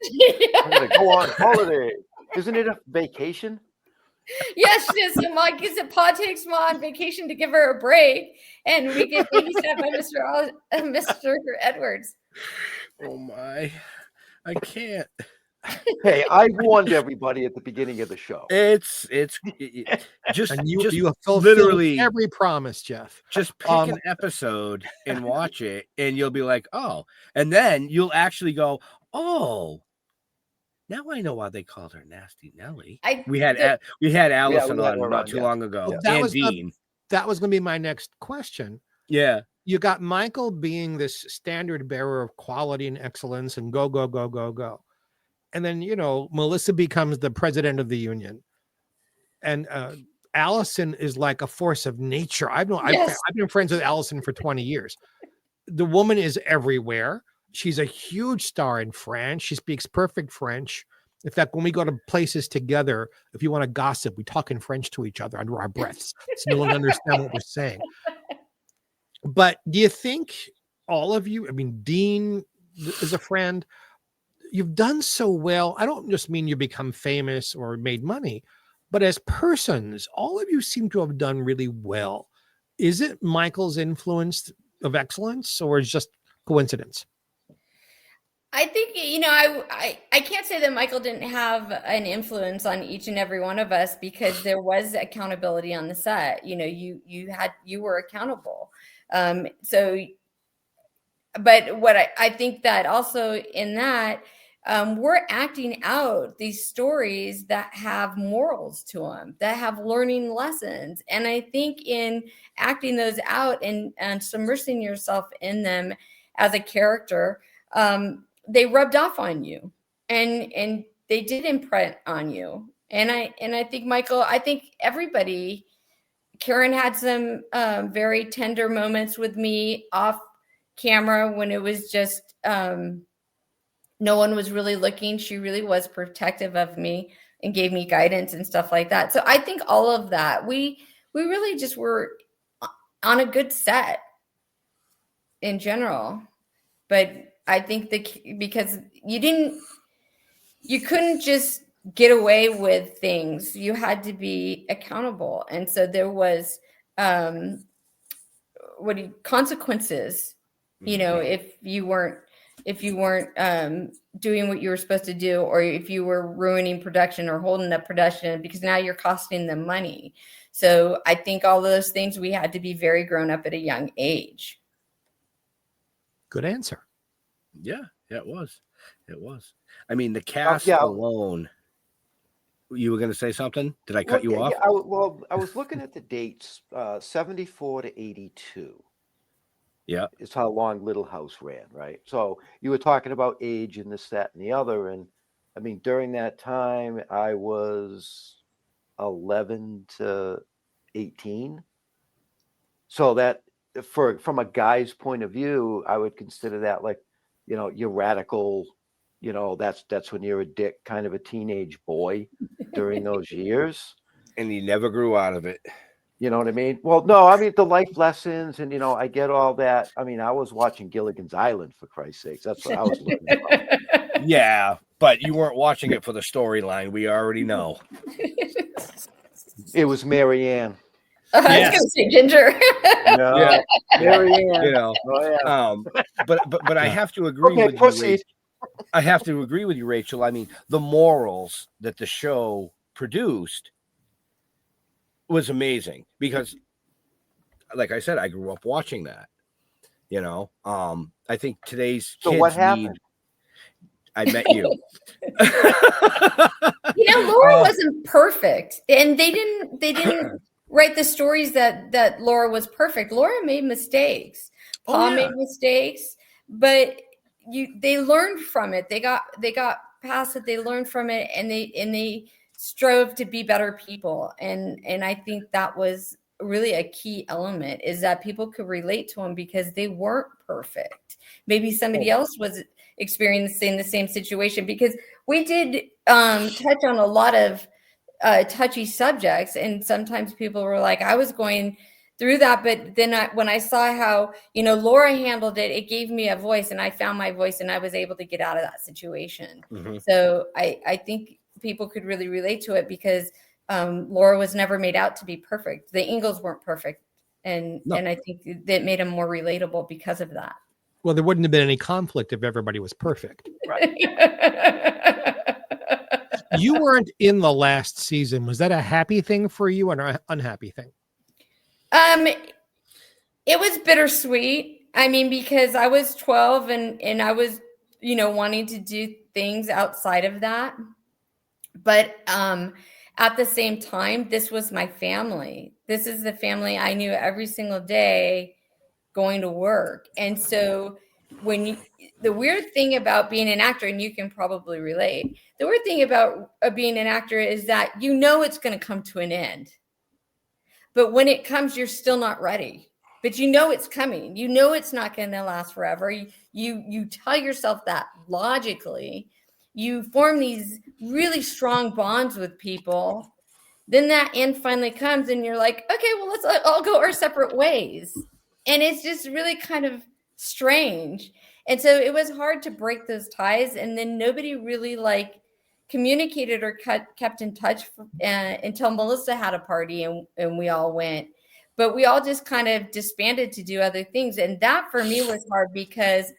I'm gonna go on holiday. Isn't it a vacation? Yes, so Pa takes Ma on vacation to give her a break, and we get babysat by Mr. Edwards. Oh my, I can't. Hey, I warned everybody at the beginning of the show. It's just and you just have fulfilled literally every promise, Jeff. Just pick an episode and watch it, and you'll be like, oh, and then you'll actually go, oh. Now I know why they called her Nasty Nelly. We had Allison on not too long ago. Well, that was going to be my next question. Yeah. You got Michael being this standard bearer of quality and excellence and go, go, go, go, go. And then, Melissa becomes the president of the union. And Allison is like a force of nature. I've been friends with Allison for 20 years. The woman is everywhere. She's a huge star in France. She speaks perfect French. In fact, when we go to places together, if you want to gossip, we talk in French to each other under our breaths, so no one understands what we're saying. But do you think all of you, Dean is a friend, you've done so well. I don't just mean you become famous or made money, but as persons, all of you seem to have done really well. Is it Michael's influence of excellence, or is it just coincidence? I think, I can't say that Michael didn't have an influence on each and every one of us, because there was accountability on the set. You were accountable. But what I think that also in that, we're acting out these stories that have morals to them, that have learning lessons. And I think in acting those out and submersing yourself in them as a character, they rubbed off on you, and they did imprint on you. And I think, Michael, everybody, Karen had some very tender moments with me off camera when it was just no one was really looking. She really was protective of me and gave me guidance and stuff like that. So I think all of that, we really just were on a good set in general. But I think because you couldn't just get away with things. You had to be accountable. And so there was consequences, if you weren't doing what you were supposed to do, or if you were ruining production or holding up production, because now you're costing them money. So I think all those things, we had to be very grown up at a young age. Good answer. Yeah, it was. The cast alone. You were going to say something? Did I cut you off? I was looking at the dates, 74 to 82. Yeah. Is how long Little House ran, right? So you were talking about age and this, that, and the other. And during that time, I was 11 to 18. So that from a guy's point of view, I would consider that like, you're radical, that's when you're a dick, kind of a teenage boy during those years. And you never grew out of it. You know what I mean? Well, no, the life lessons and, I get all that. I was watching Gilligan's Island, for Christ's sakes. That's what I was looking for. Yeah, but you weren't watching it for the storyline. We already know. It was Mary Ann. I was going to say Ginger. No, yeah. Mary Ann. Oh, yeah. But I have to agree with you. I have to agree with you, Rachel. The morals that the show produced was amazing, because, like I said, I grew up watching that. I think today's kids what happened? I met you. Laura wasn't perfect, and they didn't write the stories that Laura was perfect. Laura made mistakes. Paul made mistakes, but they learned from it. They got past it, they learned from it, and they strove to be better people. And I think that was really a key element, is that people could relate to them because they weren't perfect. Maybe somebody else was experiencing the same situation, because we did touch on a lot of touchy subjects, and sometimes people were like, I was going through that, but then when I saw how Laura handled it, it gave me a voice, and I found my voice, and I was able to get out of that situation. So I think people could really relate to it, because Laura was never made out to be perfect. The Ingalls weren't perfect, and I think that made them more relatable because of that. Well, there wouldn't have been any conflict if everybody was perfect. Right. You weren't in the last season. Was that a happy thing for you or an unhappy thing? It was bittersweet. I mean, because I was 12 and I was, wanting to do things outside of that. But at the same time, this was my family. This is the family I knew every single day going to work. And so the weird thing about being an actor, and you can probably relate, the weird thing about being an actor is that it's going to come to an end. But when it comes, you're still not ready. But it's coming. It's not going to last forever. You tell yourself that logically. You form these really strong bonds with people. Then that end finally comes, and you're like, okay, well, let's all go our separate ways. And it's just really kind of strange. And so it was hard to break those ties. And then nobody really communicated or kept in touch until Melissa had a party and we all went. But we all just kind of disbanded to do other things. And that for me was hard, because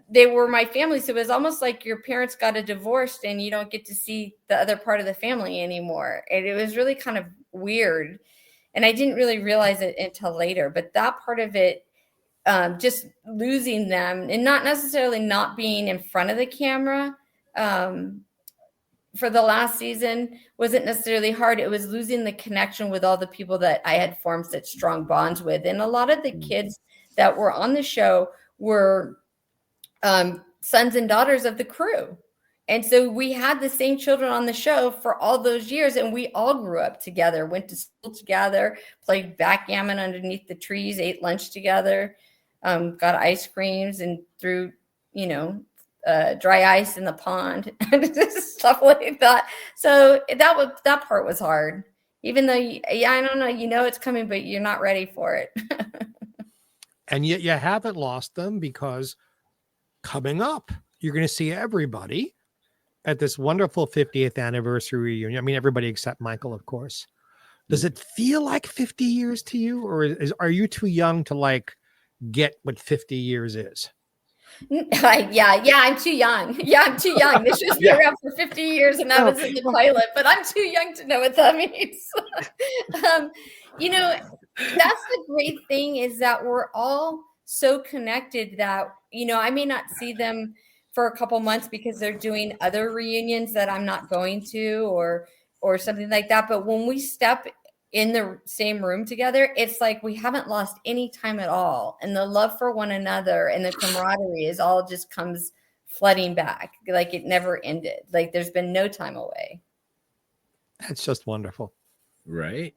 they were my family. So it was almost like your parents got a divorce and you don't get to see the other part of the family anymore. And it was really kind of weird. And I didn't really realize it until later. But that part of it, just losing them, and not necessarily not being in front of the camera for the last season, wasn't necessarily hard. It was losing the connection with all the people that I had formed such strong bonds with. And a lot of the kids that were on the show were sons and daughters of the crew. And so we had the same children on the show for all those years, and we all grew up together, went to school together, played backgammon underneath the trees, ate lunch together, got ice creams, and threw, dry ice in the pond and stuff like that. So that part was hard, even though, I don't know, it's coming, but you're not ready for it. And yet you haven't lost them, because coming up, you're going to see everybody at this wonderful 50th anniversary reunion. I mean, everybody except Michael, of course. Does it feel like 50 years to you, or are you too young to get what 50 years is? Yeah, I'm too young. I'm too young. This has been around for 50 years, and I was in the pilot, but I'm too young to know what that means. That's the great thing, is that we're all so connected that, I may not see them for a couple months because they're doing other reunions that I'm not going to, or something like that. But when we step in the same room together, it's like we haven't lost any time at all. And the love for one another and the camaraderie is all just comes flooding back. Like it never ended. Like there's been no time away. That's just wonderful. Right.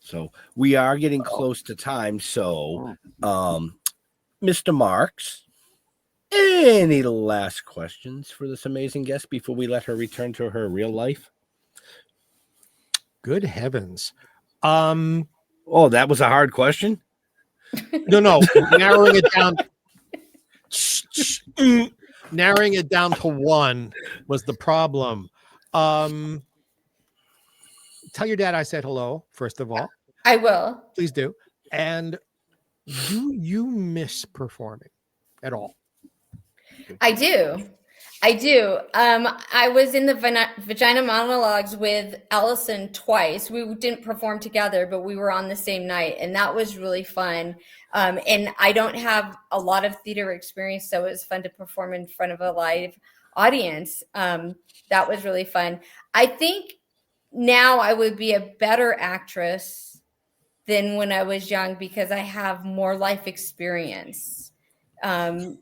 So we are getting close to time. So, Mr. Marks, any last questions for this amazing guest before we let her return to her real life? Good heavens. Oh, that was a hard question? No. Narrowing it down. Narrowing it down to one was the problem. Tell your dad I said hello, first of all. I will. Please do. And do you miss performing at all? I do. I was in the Vagina Monologues with Allison twice. We didn't perform together, but we were on the same night, and that was really fun. And I don't have a lot of theater experience, so it was fun to perform in front of a live audience. That was really fun. I think now I would be a better actress than when I was young, because I have more life experience.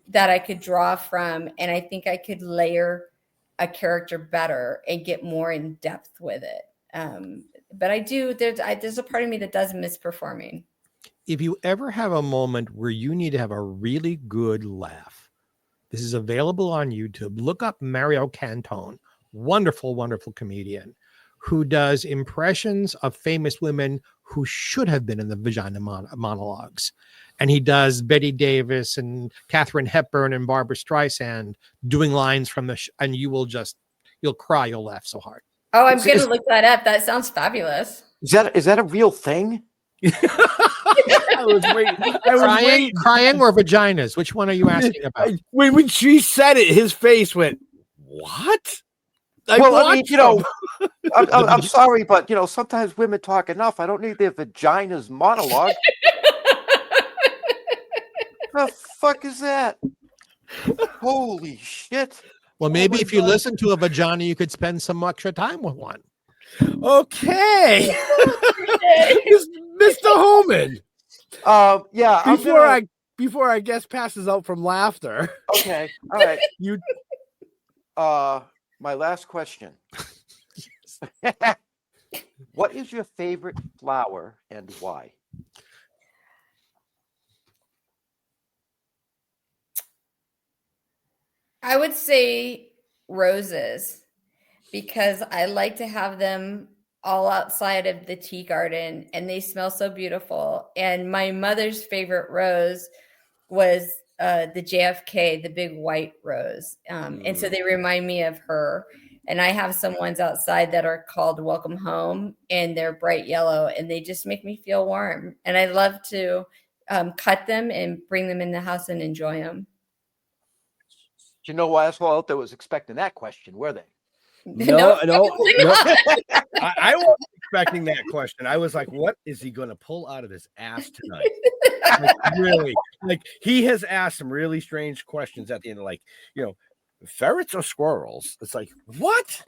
that I could draw from, and I think I could layer a character better and get more in depth with it. But I do. There's a part of me that does miss performing. If you ever have a moment where you need to have a really good laugh, this is available on YouTube. Look up Mario Cantone, wonderful, wonderful comedian who does impressions of famous women who should have been in the vagina monologues. And he does Betty Davis and Katharine Hepburn and Barbara Streisand doing lines from and you'll cry, you'll laugh so hard. Oh, I'm going to look that up. That sounds fabulous. Is that a real thing? I was waiting. Crying or vaginas? Which one are you asking about? When she said it, his face went, "What?" I'm sorry, but sometimes women talk enough. I don't need their vaginas monologue. The fuck is that? Holy shit! Well, maybe if you listen to a vagina, you could spend some extra time with one. Okay, Mr. Holman. Yeah. Before our guest passes out from laughter. Okay. All right. My last question. What is your favorite flower and why? I would say roses, because I like to have them all outside of the tea garden and they smell so beautiful. And my mother's favorite rose was the JFK, the big white rose. And so they remind me of her. And I have some ones outside that are called Welcome Home, and they're bright yellow and they just make me feel warm. And I love to cut them and bring them in the house and enjoy them. Do you know who asshole out there was expecting that question, were they? No. I wasn't expecting that question. I was like, what is he going to pull out of his ass tonight? Really? He has asked some really strange questions at the end, ferrets or squirrels? It's like, what?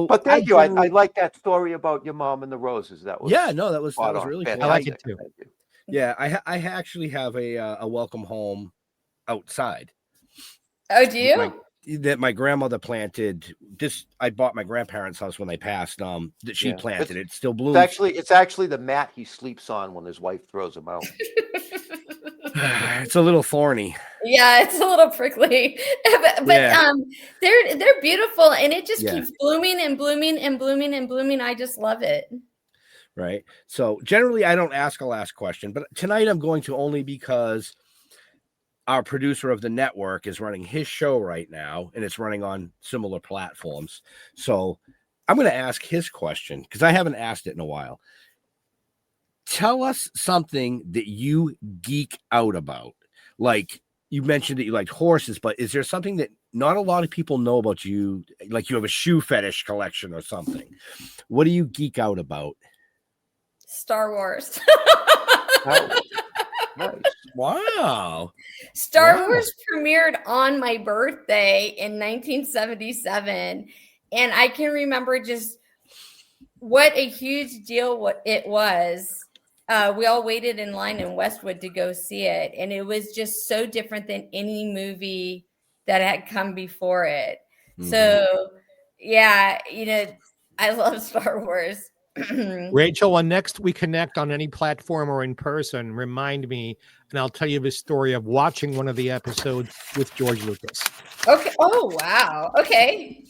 But thank you. I like that story about your mom and the roses. That was that was really cool. I like it too. Yeah, I actually have a welcome home outside. Oh, do you? That my grandmother planted. I bought my grandparents' house when they passed. That she planted. It still blooms. It's actually the mat he sleeps on when his wife throws him out. It's a little thorny. Yeah, it's a little prickly, but they're beautiful, and it just keeps blooming and blooming and blooming and blooming. I just love it. Right. So generally, I don't ask a last question, but tonight I'm going to, only because our producer of the network is running his show right now, and it's running on similar platforms. So I'm going to ask his question because I haven't asked it in a while. Tell us something that you geek out about. Like, you mentioned that you liked horses, but is there something that not a lot of people know about you? Like, you have a shoe fetish collection or something. What do you geek out about? Star Wars. Nice. Wow. Star Wars premiered on my birthday in 1977. And I can remember just what a huge deal it was. We all waited in line in Westwood to go see it. And it was just so different than any movie that had come before it. Mm-hmm. So, yeah, I love Star Wars. Rachel, when next we connect on any platform or in person, remind me, and I'll tell you the story of watching one of the episodes with George Lucas. Okay. Oh, wow. Okay.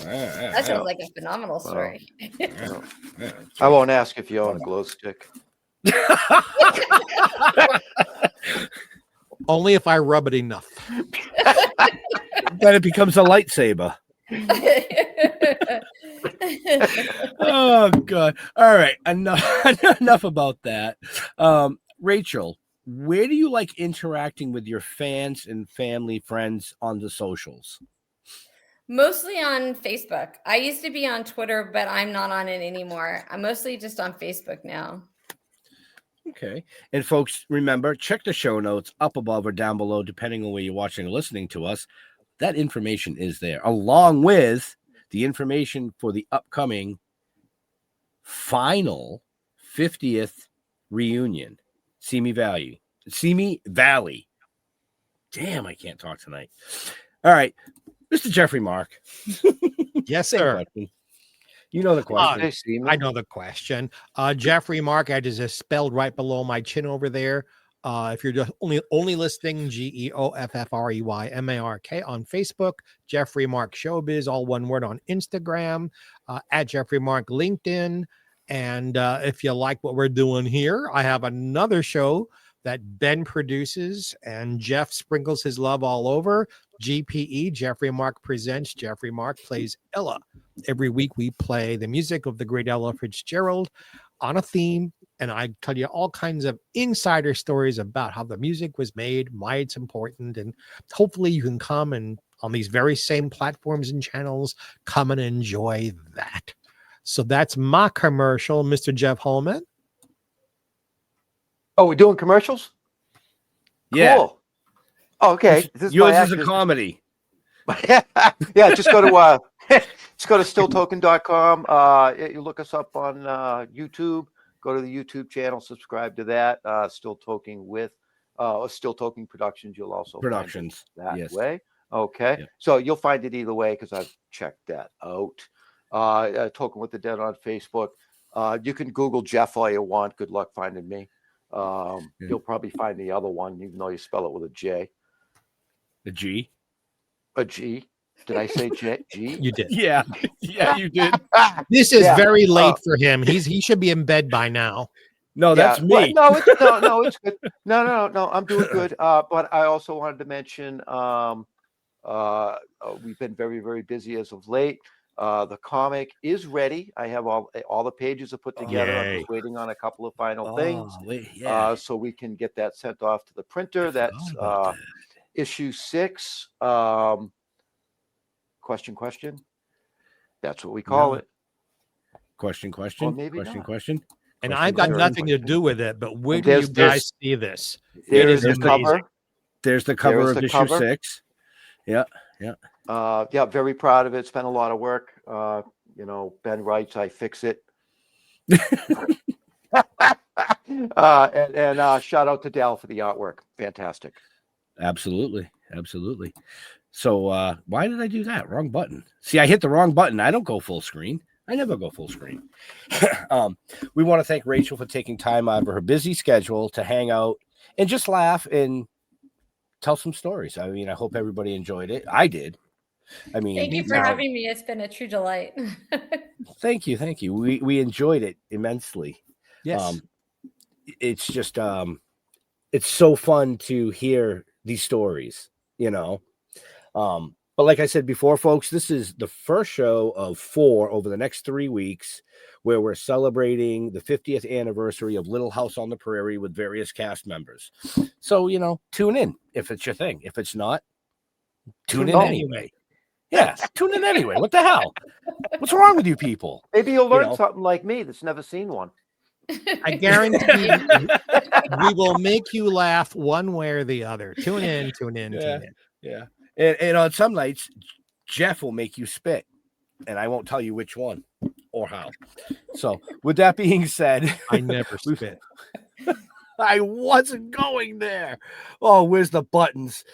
That sounds like a phenomenal story. I won't ask if you own a glow stick. Only if I rub it enough. Then it becomes a lightsaber. Oh God. All right. Enough about that. Rachel, where do you like interacting with your fans and family, friends on the socials? Mostly on Facebook. I used to be on Twitter, but I'm not on it anymore. I'm mostly just on Facebook now. Okay. And folks, remember, check the show notes up above or down below, depending on where you're watching or listening to us. That information is there, along with the information for the upcoming final 50th reunion. Simi Valley. Damn, I can't talk tonight. All right, Mr. Jeffrey Mark. Yes, sir. You know the question. I know the question. Jeffrey Mark, I just spelled right below my chin over there. If you're just only listening, GeoffreyMark on Facebook, Jeffrey Mark Showbiz, all one word on Instagram, at Jeffrey Mark LinkedIn. And if you like what we're doing here, I have another show that Ben produces and Jeff sprinkles his love all over. GPE, Jeffrey Mark Presents. Jeffrey Mark Plays Ella. Every week we play the music of the great Ella Fitzgerald on a theme, and I tell you all kinds of insider stories about how the music was made, why it's important, and hopefully you can come and on these very same platforms and channels, come and enjoy that. So that's my commercial, Mr. Jeff Holman. Oh, we're doing commercials? Yeah. Cool. Oh, okay. Yours is a comedy. Yeah, just go to stilltoken.com. You look us up on YouTube. Go to the YouTube channel, subscribe to that. Still Toking with Still Toking Productions. You'll also find it that way. Okay. Yeah. So you'll find it either way because I've checked that out. Toking with the Dead on Facebook. You can Google Jeff all you want. Good luck finding me. You'll probably find the other one, even though you spell it with a J. A G? A G. Did I say J? G? You did. Yeah, you did. This is very late for him. He should be in bed by now. No, that's me. Well, no, it's good. No, I'm doing good. But I also wanted to mention we've been very, very busy as of late. The comic is ready. I have all the pages are put together. I'm just waiting on a couple of final things. So we can get that sent off to the printer. That's issue 6. Question. That's what we call it. Question. Or maybe Question. And I've got nothing to do with it, but where do you guys see this? There's the cover. There's the cover of issue 6. Yeah. Very proud of it. It's been a lot of work. Ben writes, I fix it. and shout out to Dal for the artwork. Fantastic. Absolutely. So why did I do that? Wrong button. See, I hit the wrong button. I don't go full screen. I never go full screen. We want to thank Rachel for taking time out of her busy schedule to hang out and just laugh and tell some stories. I mean, I hope everybody enjoyed it. I did. I mean, thank you for having me. It's been a true delight. Thank you. We enjoyed it immensely. Yes. It's just it's so fun to hear these stories, But like I said before, folks, this is the first show of 4 over the next 3 weeks where we're celebrating the 50th anniversary of Little House on the Prairie with various cast members. So, tune in if it's your thing. If it's not, tune in anyway. Yeah, tune in anyway. What the hell? What's wrong with you people? Maybe you'll learn something like me that's never seen one. I guarantee we will make you laugh one way or the other. Tune in. Yeah. And on some nights, Jeff will make you spit, and I won't tell you which one or how. So with that being said, I never spit. I wasn't going there. Oh, where's the buttons?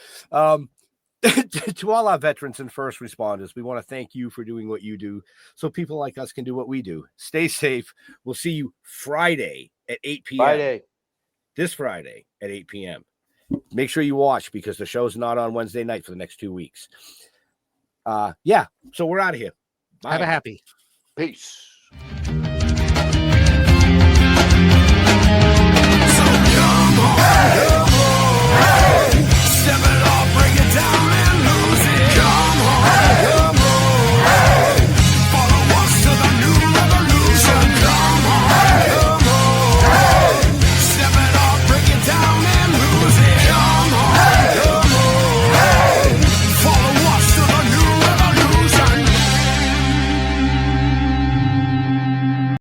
To all our veterans and first responders, we want to thank you for doing what you do so people like us can do what we do. Stay safe. We'll see you Friday at 8 p.m. This Friday at 8 p.m. Make sure you watch because the show's not on Wednesday night for the next 2 weeks. So we're out of here. Bye. Have a happy. Peace. So come on.